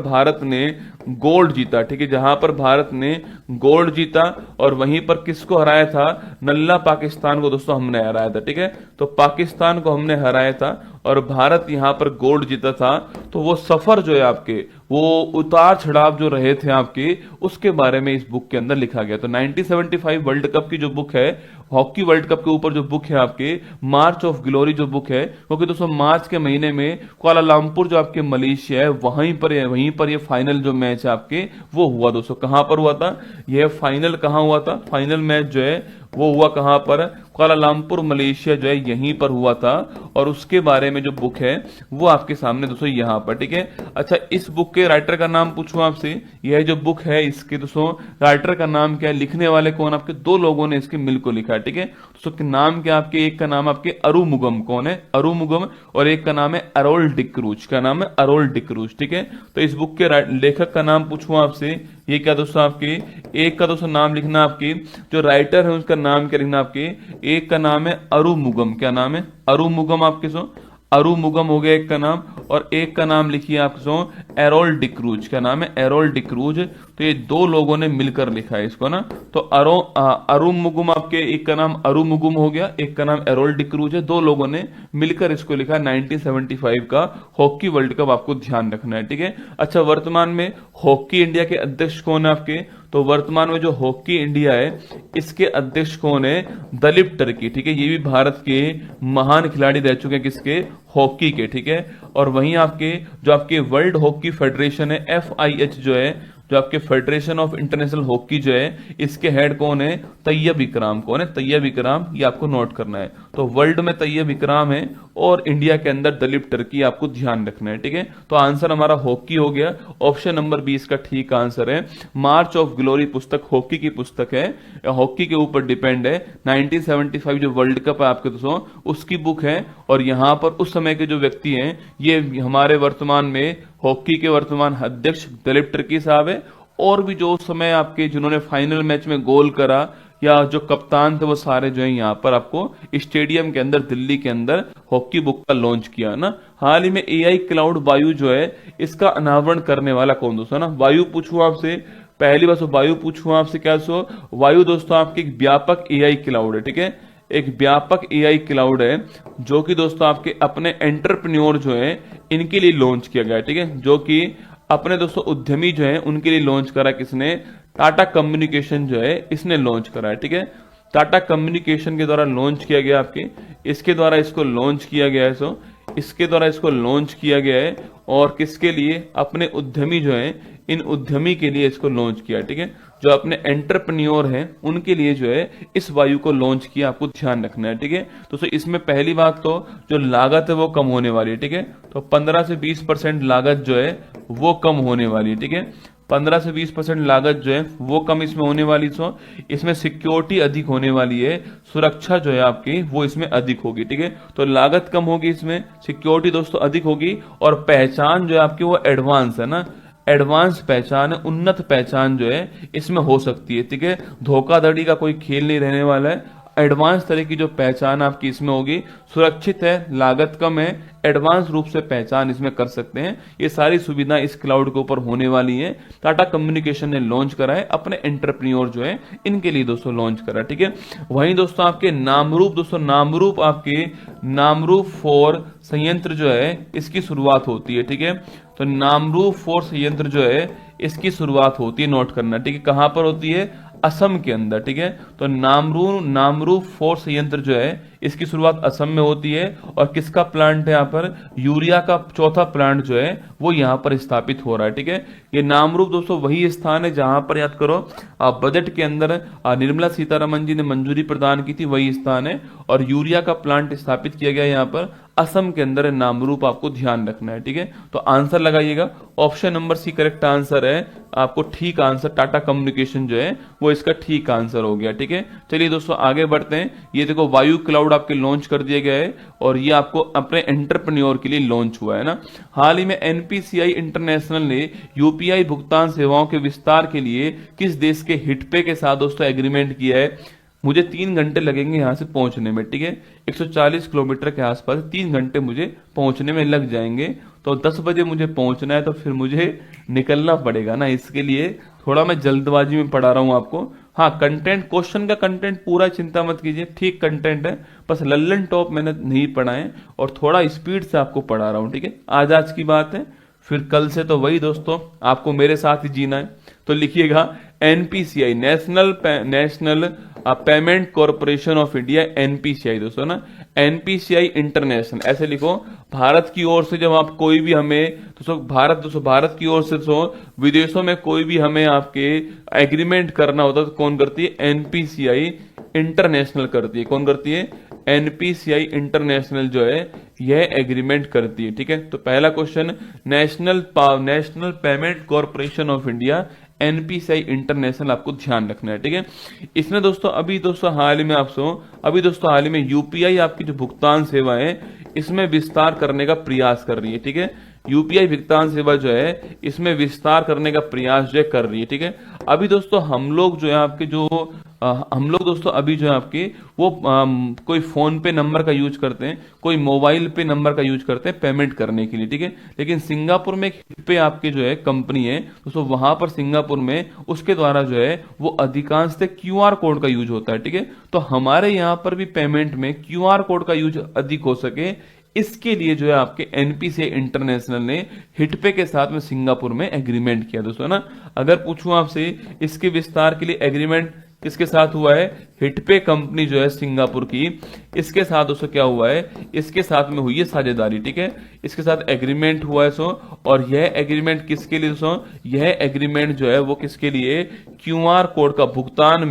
भारत ने गोल्ड जीता। ठीक है, जहां पर भारत ने गोल्ड जीता और वहीं पर किसको हराया था, नल्ला पाकिस्तान को दोस्तों हमने हराया था। ठीक है, तो पाकिस्तान को हमने हराया था और भारत यहां पर गोल्ड जीता था। तो वो सफर जो है आपके, वो उतार चढ़ाव जो रहे थे आपके, उसके बारे में इस बुक के अंदर लिखा गया। तो 1975 वर्ल्ड कप की जो बुक है, हॉकी वर्ल्ड कप के ऊपर जो बुक है आपके, मार्च ऑफ ग्लोरी जो बुक है, क्योंकि दोस्तों मार्च के महीने में कुआलालंपुर जो आपके मलेशिया है वहीं पर ये फाइनल जो मैच है आपके वो हुआ दोस्तों। कहां पर हुआ था, यह फाइनल कहां हुआ था, फाइनल मैच जो है वो हुआ कहां पर, कुआलालंपुर मलेशिया जो है यहीं पर हुआ था। और उसके बारे में जो बुक है वो आपके सामने दोस्तों यहां पर। ठीक है, अच्छा इस बुक के राइटर का नाम पूछूं आपसे, यह जो बुक है इसके दोस्तों राइटर का नाम क्या है, लिखने वाले कौन, आपके दो लोगों ने इसके मिल को लिखा है। ठीक है, दोस्तों नाम क्या आपके, एक का नाम आपके अरुमुगम, कौन है अरुमुगम, और एक का नाम है अरोल डिक्रूज, का नाम है अरोल डिक्रूज। ठीक है, तो इस बुक के लेखक का नाम पूछूं आपसे, ये क्या दोस्तों आपके, एक का दोस्तों नाम लिखना आपके, जो राइटर है उसका नाम क्या लिखना आपके, एक का नाम है अरुमुगम, क्या नाम है अरुमुगम आपके सो, अरुमुगम हो गया एक का नाम, और एक का नाम लिखिए आप सो एरोल डिक्रूज, क्या नाम है एरोल डिक्रूज। तो ये दो लोगों ने मिलकर लिखा है इसको ना, तो अरुमुगम आपके, एक का नाम अरुमुगम हो गया, एक का नाम एरोल डिक्रूज है, दो लोगों ने मिलकर इसको लिखा है 1975 का हॉकी वर्ल्ड कप, आपको ध्यान रखना है। ठीक है, अच्छा वर्तमान में हॉकी इंडिया के अध्यक्ष कौन है आपके, तो वर्तमान में जो हॉकी इंडिया है इसके अध्यक्ष कौन है, दलीप टर्की। ठीक है, ये भी भारत के महान खिलाड़ी रह चुके हैं, किसके, हॉकी के। ठीक है, और वहीं आपके जो आपके वर्ल्ड हॉकी फेडरेशन है FIH जो है, जो आपके फेडरेशन ऑफ इंटरनेशनल हॉकी जो है, इसके हेड कौन है, तैयब इकराम, कौन है तैयब इकराम, ये आपको नोट करना है। तो वर्ल्ड में तैयब इकराम है और इंडिया के अंदर दलीप टर्की, आपको ध्यान रखना है। ठीक है, तो आंसर हमारा हॉकी हो गया, ऑप्शन नंबर 20 का ठीक आंसर है। मार्च ऑफ ग्लोरी पुस्तक हॉकी की पुस्तक है, हॉकी के ऊपर डिपेंड है, 1975 जो वर्ल्ड कप है आपके दोस्तों उसकी बुक है। और यहां पर उस समय के जो व्यक्ति हैं ये हमारे वर्तमान में हॉकी के वर्तमान अध्यक्ष दलीप टर्की साहब है, और भी जो उस समय आपके जिन्होंने फाइनल मैच में गोल करा या जो कप्तान थे वो सारे जो है यहाँ पर आपको स्टेडियम के अंदर दिल्ली के अंदर हॉकी बुक का लॉन्च किया ना। हाल ही में AI क्लाउड वायु जो है इसका अनावरण करने वाला कौन दोस्तों ना, वायु पूछूं आपसे, पहली बार वायु पूछूं आपसे क्या सो, वायु दोस्तों आपकी एक व्यापक एआई क्लाउड है, ठीक है, एक व्यापक एआई क्लाउड है जो कि दोस्तों आपके अपने एंटरप्रेन्योर जो है इनके लिए लॉन्च किया गया है, ठीक है, जो कि अपने दोस्तों उद्यमी जो है उनके लिए लॉन्च करा, किसने, टाटा कम्युनिकेशन जो है इसने लॉन्च करा है, ठीक है, टाटा कम्युनिकेशन के द्वारा लॉन्च किया गया आपके, इसके द्वारा इसको लॉन्च किया गया है, सो इसके द्वारा इसको लॉन्च किया गया है, और किसके लिए, अपने उद्यमी जो है इन उद्यमी के लिए इसको लॉन्च किया, ठीक है, जो अपने एंटरप्रेन्योर हैं उनके लिए जो है इस वायु को लॉन्च किया, आपको ध्यान रखना है, ठीक है। तो इसमें पहली बात तो जो लागत है वो कम होने वाली है, ठीक है, तो 15 से 20% लागत जो है वो कम होने वाली है, ठीक है, 15 से 20% लागत जो है वो कम इसमें होने वाली, सो इसमें सिक्योरिटी अधिक होने वाली है, सुरक्षा जो है आपकी वो इसमें अधिक होगी, ठीक है, तो लागत कम होगी, इसमें सिक्योरिटी दोस्तों अधिक होगी, और पहचान जो है आपकी वो एडवांस है ना, एडवांस पहचान, उन्नत पहचान जो है इसमें हो सकती है, ठीक है, धोखाधड़ी का कोई खेल नहीं रहने वाला है, एडवांस तरह की जो पहचान आपकी इसमें होगी, सुरक्षित है, लागत कम है, एडवांस रूप से पहचान इसमें कर सकते हैं, ये सारी सुविधाएं इस क्लाउड के ऊपर होने वाली हैं। टाटा कम्युनिकेशन ने लॉन्च करा है, अपने एंटरप्रेन्योर जो है इनके लिए दोस्तों लॉन्च करा, ठीक है। वहीं दोस्तों आपके नामरूप, दोस्तों नामरूप आपके नामरूप 4 संयंत्र जो है इसकी शुरुआत होती है, ठीक है, तो नामरूप 4 संयंत्र जो है इसकी शुरुआत होती है, नोट करना, ठीक है, कहां पर होती है, असम के अंदर, ठीक है, तो नामरूप 4 संयंत्र जो है इसकी शुरुआत असम में होती है, और किसका प्लांट है यहाँ पर, यूरिया का चौथा प्लांट जो है वो यहाँ पर स्थापित हो रहा है, ठीक है। ये नामरूप दोस्तों वही स्थान है जहां पर, याद करो, बजट के अंदर निर्मला सीतारमन जी ने मंजूरी प्रदान की थी, वही स्थान है, और यूरिया का प्लांट स्थापित किया गया यहाँ पर असम के अंदर है, नामरूप, आपको ध्यान रखना है, ठीक है, तो आंसर लगाइएगा, option number C correct answer है, आपको ठीक आंसर, टाटा कम्युनिकेशन जो है वो इसका ठीक आंसर हो गया, ठीक है। चलिए दोस्तों आगे बढ़ते हैं, ये देखो वायु क्लाउड आपके लॉन्च कर दिए गए है, और ये आपको अपने एंटरप्रेन्योर के लिए लॉन्च हुआ है ना। हाल ही में एनपीसीआई इंटरनेशनल ने यूपीआई भुगतान सेवाओं के विस्तार के लिए किस देश के हिटपे के साथ दोस्तों एग्रीमेंट किया है। मुझे 3 घंटे लगेंगे यहां से पहुंचने में, ठीक है, 140 किलोमीटर के आसपास 3 घंटे मुझे पहुंचने में लग जाएंगे, तो 10 बजे मुझे पहुंचना है, तो फिर मुझे निकलना पड़ेगा ना, इसके लिए थोड़ा मैं जल्दबाजी में पढ़ा रहा हूं आपको। हाँ, कंटेंट, क्वेश्चन का कंटेंट पूरा चिंता मत कीजिए, ठीक कंटेंट है, बस लल्लन टॉप मैंने नहीं पढ़ा है, और थोड़ा स्पीड से आपको पढ़ा रहा हूं, ठीक है। आज की बात है, फिर कल से तो वही दोस्तों आपको मेरे साथ ही जीना है, तो लिखिएगा NPCI, national payment corporation of India, NPCI दोस्तों ना, एनपीसीआई इंटरनेशनल, ऐसे लिखो। भारत की ओर से जब आप कोई भी हमें दोस्तों भारत की ओर से विदेशों में कोई भी हमें आपके एग्रीमेंट करना होता तो कौन करती है, एनपीसीआई इंटरनेशनल करती है, कौन करती है, एनपीसीआई इंटरनेशनल जो है यह एग्रीमेंट करती है, ठीक है। तो पहला question, national payment corporation of India, NPCI international, आपको ध्यान रखना है, ठीक है। इसमें दोस्तों अभी दोस्तों हाल ही में यूपीआई आपकी जो भुगतान सेवा है इसमें विस्तार करने का प्रयास कर रही है, ठीक है, यूपीआई भुगतान सेवा जो है इसमें विस्तार करने का प्रयास जो है कर रही है, ठीक है। अभी दोस्तों हम लोग दोस्तों अभी जो है आपके वो कोई फोन पे नंबर का यूज करते हैं, कोई मोबाइल पे नंबर का यूज करते हैं पेमेंट करने के लिए, ठीक है, लेकिन सिंगापुर में एक पे आपके जो है कंपनी है दोस्तों, वहां पर सिंगापुर में उसके द्वारा जो है वो अधिकांशतः क्यूआर कोड का यूज होता है, ठीक है। तो हमारे यहां पर भी पेमेंट में क्यूआर कोड का यूज अधिक हो सके, इसके लिए जो है आपके एनपीसीआई इंटरनेशनल ने हिटपे के साथ में सिंगापुर में एग्रीमेंट किया दोस्तों ना। अगर पूछूं आपसे इसके विस्तार के लिए एग्रीमेंट किसके साथ हुआ है, हिटपे कंपनी जो है सिंगापुर की, इसके साथ दोस्तों क्या हुआ है, इसके साथ में हुई है साझेदारी, ठीक है, इसके साथ एग्रीमेंट हुआ है और यह एग्रीमेंट किसके लिए दोस्तों, यह एग्रीमेंट जो है वो किसके लिए, क्यूआर कोड का भुगतान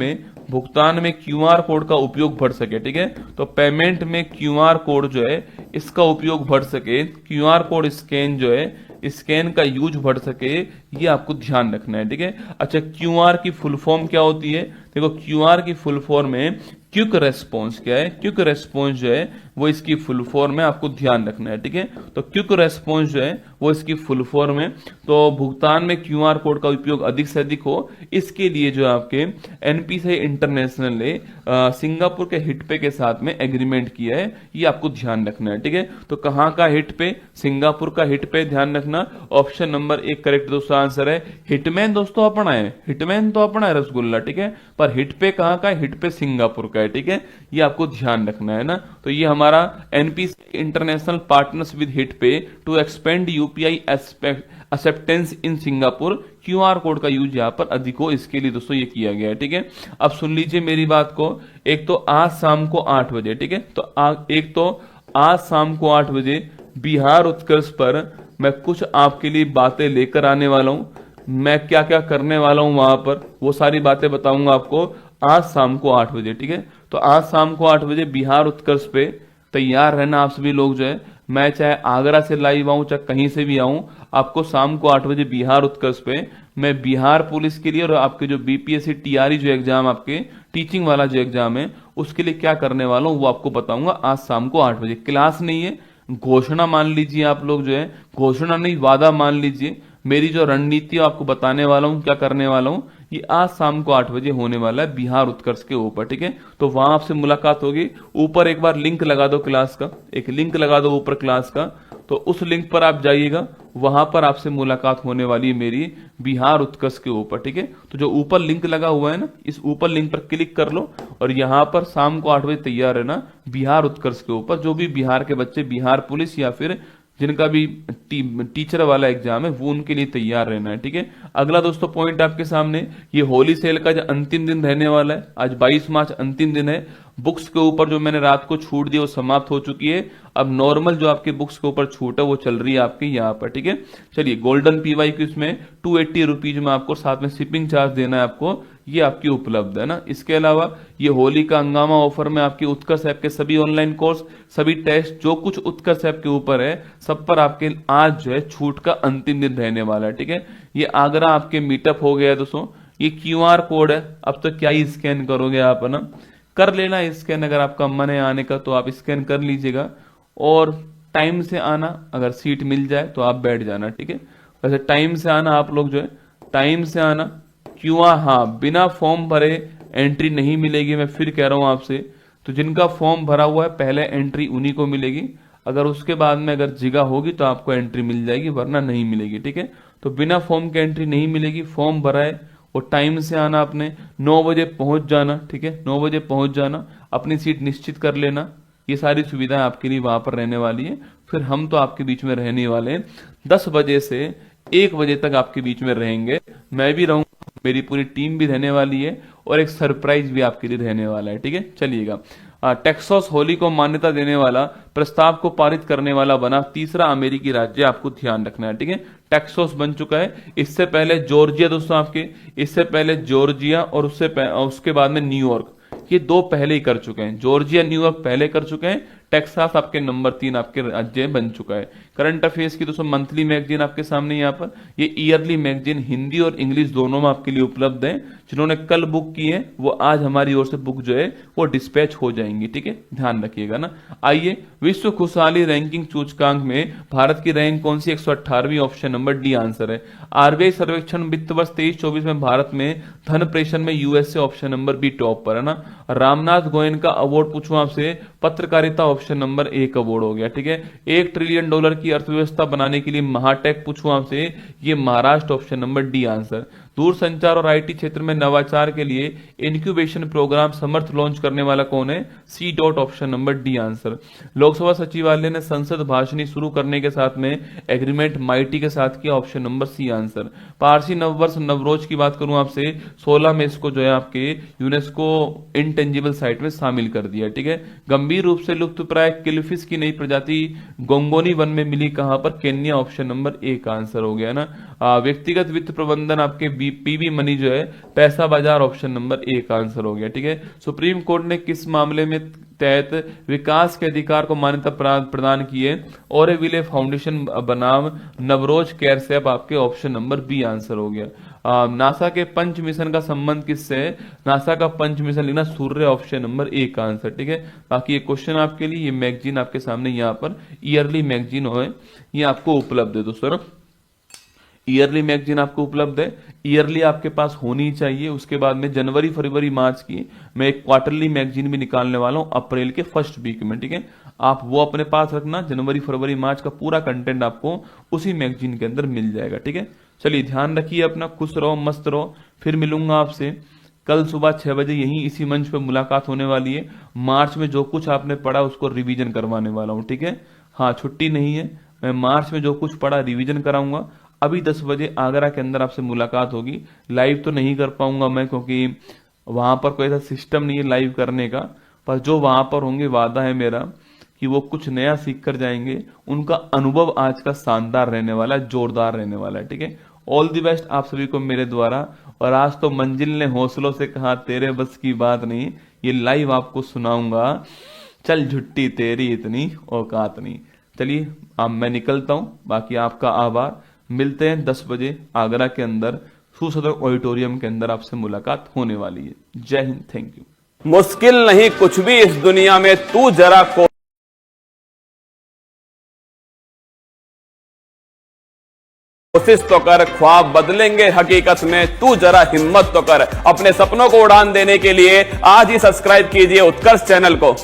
में क्यूआर कोड का उपयोग बढ़ सके, ठीक है। तो पेमेंट में क्यूआर कोड जो है इसका उपयोग बढ़ सके, क्यूआर कोड स्कैन जो है स्कैन का यूज बढ़ सके, ये आपको ध्यान रखना है, ठीक है। अच्छा, क्यूआर की फुल फॉर्म क्या होती है, देखो क्यूआर की फुल फॉर्म है क्विक रेस्पॉन्स क्या है? क्विक रेस्पॉन्स जो है वो इसकी फुल फॉर्म है, आपको ध्यान रखना है, ठीक है। तो क्विक रेस्पॉन्स जो है वो इसकी फुल फॉर्म है। तो भुगतान में क्यूआर कोड का उपयोग अधिक से अधिक हो, इसके लिए जो आपके एनपीसीआई इंटरनेशनल ने सिंगापुर के हिटपे के साथ में एग्रीमेंट किया है, ये आपको ध्यान रखना है, ठीक है। तो कहां का हिटपे? सिंगापुर का हिटपे, ध्यान रखना। ऑप्शन नंबर 1 करेक्ट दोस्तों आंसर है। हिटमैन दोस्तों अपना है, हिटमैन तो अपना है रसगुल्ला, ठीक है, पर हिटपे कहां का है? हिटपे सिंगापुर का है, ठीक है, ये आपको ध्यान रखना है ना। तो ये हमारा NPC international partners with HitPay to expand UPI acceptance in Singapore, QR code का यूज यहां पर अधिक हो, इसके लिए दोस्तों ये किया गया है, ठीक है। अब सुन लीजिए मेरी बात को। एक तो आज शाम को 8 बजे, ठीक है, तो एक तो आज शाम को 8 बजे बिहार उत्कर्ष पर मैं कुछ आपके लिए बातें लेकर आने वाला हूं। मैं क्या क्या करने वाला हूं वहां पर, वो सारी बातें बताऊंगा आपको आज शाम को 8 बजे, ठीक है। तो आज शाम को 8 बजे बिहार उत्कर्ष पे तैयार रहना आप सभी लोग जो है। मैं चाहे आगरा से लाइव आऊं, चाहे कहीं से भी आऊं, आपको शाम को 8 बजे बिहार उत्कर्ष पे मैं बिहार पुलिस के लिए और आपके जो बीपीएससी टीआरई जो एग्जाम, आपके टीचिंग वाला जो एग्जाम है, उसके लिए क्या करने वाला हूं वो आपको बताऊंगा आज शाम को 8 बजे। क्लास नहीं है, घोषणा मान लीजिए आप लोग जो है, घोषणा नहीं वादा मान लीजिए। मेरी जो रणनीति आपको बताने वाला हूं, क्या करने वाला हूं, ये आज शाम को 8 बजे होने वाला है बिहार उत्कर्ष के ऊपर, ठीक है। तो वहां आपसे मुलाकात होगी। ऊपर एक बार लिंक लगा दो क्लास का, एक लिंक लगा दो ऊपर क्लास का, तो उस लिंक पर आप जाइएगा, वहां पर आपसे मुलाकात होने वाली है मेरी बिहार उत्कर्ष के ऊपर, ठीक है। तो जो ऊपर लिंक लगा हुआ है ना, इस ऊपर लिंक पर क्लिक कर लो और यहां पर शाम को 8 बजे तैयार रहना बिहार उत्कर्ष के ऊपर। जो भी बिहार के बच्चे बिहार पुलिस या फिर जिनका भी टीचर वाला एग्जाम है वो उनके लिए तैयार रहना है, ठीक है। अगला दोस्तों पॉइंट आपके सामने, ये होली सेल का जो अंतिम दिन रहने वाला है, आज 22 मार्च अंतिम दिन है। बुक्स के ऊपर जो मैंने रात को छूट दी वो समाप्त हो चुकी है। अब नॉर्मल जो आपके बुक्स के ऊपर छूट है वो चल रही है आपके यहाँ पर, ठीक है। चलिए गोल्डन पीवाई की उसमें 280 रुपीज में आपको साथ में शिपिंग चार्ज देना है आपको, ये आपकी उपलब्ध है ना। इसके अलावा ये होली का हंगामा ऑफर में आपकी उत्कर्ष ऐप के सभी ऑनलाइन कोर्स, सभी टेस्ट, जो कुछ उत्कर्ष ऐप के ऊपर है सब पर आपके आज जो है छूट का अंतिम दिन रहने वाला है, ठीक है। ये आगरा आपके मीटअप हो गया है दोस्तों। ये क्यूआर कोड है, अब तो क्या ही स्कैन करोगे आप, है ना, कर लेना स्कैन। अगर आपका मन है आने का तो आप स्कैन कर लीजिएगा और टाइम से आना, अगर सीट मिल जाए तो आप बैठ जाना, ठीक है। वैसे टाइम से आना आप लोग जो है, टाइम से आना। क्यूआर, हाँ, बिना फॉर्म भरे एंट्री नहीं मिलेगी, मैं फिर कह रहा हूं आपसे। तो जिनका फॉर्म भरा हुआ है पहले एंट्री उन्हीं को मिलेगी, अगर उसके बाद में अगर जगह होगी तो आपको एंट्री मिल जाएगी, वरना नहीं मिलेगी, ठीक है। तो बिना फॉर्म के एंट्री नहीं मिलेगी। फॉर्म भरा है और टाइम से आना, आपने 9 बजे पहुंच जाना, ठीक है, 9 बजे पहुंच जाना, अपनी सीट निश्चित कर लेना। ये सारी सुविधाएं आपके लिए वहां पर रहने वाली है। फिर हम तो आपके बीच में रहने वाले हैं, 10 बजे से 1 बजे तक आपके बीच में रहेंगे। मैं भी रहूंगा, मेरी पूरी टीम भी रहने वाली है और एक सरप्राइज भी आपके लिए रहने वाला है, ठीक है। चलिएगा, टेक्सास होली को मान्यता देने वाला प्रस्ताव को पारित करने वाला बना तीसरा अमेरिकी राज्य, आपको ध्यान रखना है, ठीक है। टेक्सास बन चुका है। इससे पहले जॉर्जिया दोस्तों आपके, इससे पहले जॉर्जिया और उसके बाद में न्यूयॉर्क, ये 2 पहले ही कर चुके हैं। जॉर्जिया न्यूयॉर्क पहले कर चुके हैं, टेक्सास आपके नंबर 3 आपके राज्य बन चुका है। करंट अफेयर्स की दोस्तों मंथली मैगजीन आपके सामने यहाँ पर, ये ईयरली मैगजीन हिंदी और इंग्लिश दोनों में आपके लिए उपलब्ध है। जिन्होंने कल बुक की है वो आज हमारी ओर से बुक जो है वो डिस्पैच हो जाएंगी, ठीक है, ध्यान रखिएगा ना। आइए, विश्व खुशहाली रैंकिंग सूचकांक में भारत की रैंक कौन सी? 118वीं, ऑप्शन नंबर डी आंसर है। आरबीआई सर्वेक्षण वित्त वर्ष 23-24 में भारत में धन प्रेषण में USA, option number B top पर है ना। रामनाथ गोयनका अवार्ड पूछूं आपसे, पत्रकारिता, ऑप्शन नंबर 1 अवार्ड हो गया, ठीक है। $1 ट्रिलियन की अर्थव्यवस्था बनाने के लिए महाटेक पूछूं आपसे, ये Maharashtra, option number D answer. दूरसंचार और आईटी क्षेत्र में नवाचार के लिए इंक्यूबेशन प्रोग्राम समर्थ लॉन्च करने वाला कौन है? C dot, option number D answer. Lok Sabha सचिवालय ने संसद भाषणी शुरू करने के साथ में एग्रीमेंट माइटी के साथ किया, option number C answer. Parsi नववर्ष नवरोज की बात करूं आपसे, 16 में इसको जो है आपके यूनेस्को इंटेंजिबल साइट में शामिल कर दिया, ठीक है। गंभीर रूप से लुप्तप्राय किलफिश की नई प्रजाति गोंगोनी वन में मिली, कहां पर? केन्या, ऑप्शन नंबर ए का आंसर हो गया ना। व्यक्तिगत वित्त प्रबंधन आपके बी पीवी मनी जो है पैसा बाजार, ऑप्शन नंबर ए का आंसर हो गया। ठीक है, सुप्रीम कोर्ट ने किस मामले में तहत विकास के अधिकार को मान्यता प्रदान की है? ओरेविले फाउंडेशन बनाम नवरोज केयर से, अब आपके ऑप्शन नंबर बी आंसर हो गया। नासा के पंच मिशन का संबंध किससे है? नासा का पंच मिशन लिखना सूर्य, ऑप्शन नंबर ए का आंसर। ठीक है, बाकी ये क्वेश्चन आपके लिए, ये मैगजीन आपके सामने यहाँ पर ईयरली मैगजीन है, ये आपको उपलब्ध है दोस्तों। ईयरली मैगजीन आपको उपलब्ध है, ईयरली आपके पास होनी चाहिए। उसके बाद में जनवरी फरवरी मार्च की मैं एक क्वार्टरली मैगजीन भी निकालने वाला हूं अप्रैल के फर्स्ट वीक में। ठीक है, आप वो अपने पास रखना, जनवरी फरवरी मार्च का पूरा कंटेंट आपको उसी मैगजीन के अंदर मिल जाएगा। ठीक है, चलिए ध्यान रखिए अपना, खुश रहो, मस्त रहो। फिर मिलूंगा आपसे कल सुबह 6 बजे, यहीं इसी मंच पर मुलाकात होने वाली है। मार्च में जो कुछ आपने पढ़ा उसको रिवीजन करवाने वाला हूं। ठीक है, हाँ छुट्टी नहीं है, मैं मार्च में जो कुछ पढ़ा रिवीजन कराऊंगा। अभी 10 बजे आगरा के अंदर आपसे मुलाकात होगी। लाइव तो नहीं कर पाऊंगा मैं, क्योंकि वहां पर कोई ऐसा सिस्टम नहीं है लाइव करने का, पर जो वहां पर होंगे वादा है मेरा कि वो कुछ नया सीख कर जाएंगे। उनका अनुभव आज का शानदार रहने वाला है, जोरदार रहने वाला है। ठीक है, ऑल द बेस्ट आप सभी को मेरे द्वारा। और आज तो मंजिल ने हौसलों से कहा तेरे बस की बात नहीं, ये लाइव आपको सुनाऊंगा। चल झुट्टी तेरी इतनी औकात नहीं। चलिए अब मैं निकलता हूं, बाकी आपका आभार। मिलते हैं 10 बजे आगरा के अंदर सुसदर ऑडिटोरियम के अंदर, आपसे मुलाकात होने वाली है। जय हिंद, थैंक यू। मुश्किल नहीं कुछ भी इस दुनिया में, तू जरा कोशिश तो कर, ख्वाब बदलेंगे हकीकत में, तू जरा हिम्मत तो कर। अपने सपनों को उड़ान देने के लिए आज ही सब्सक्राइब कीजिए उत्कर्ष चैनल को।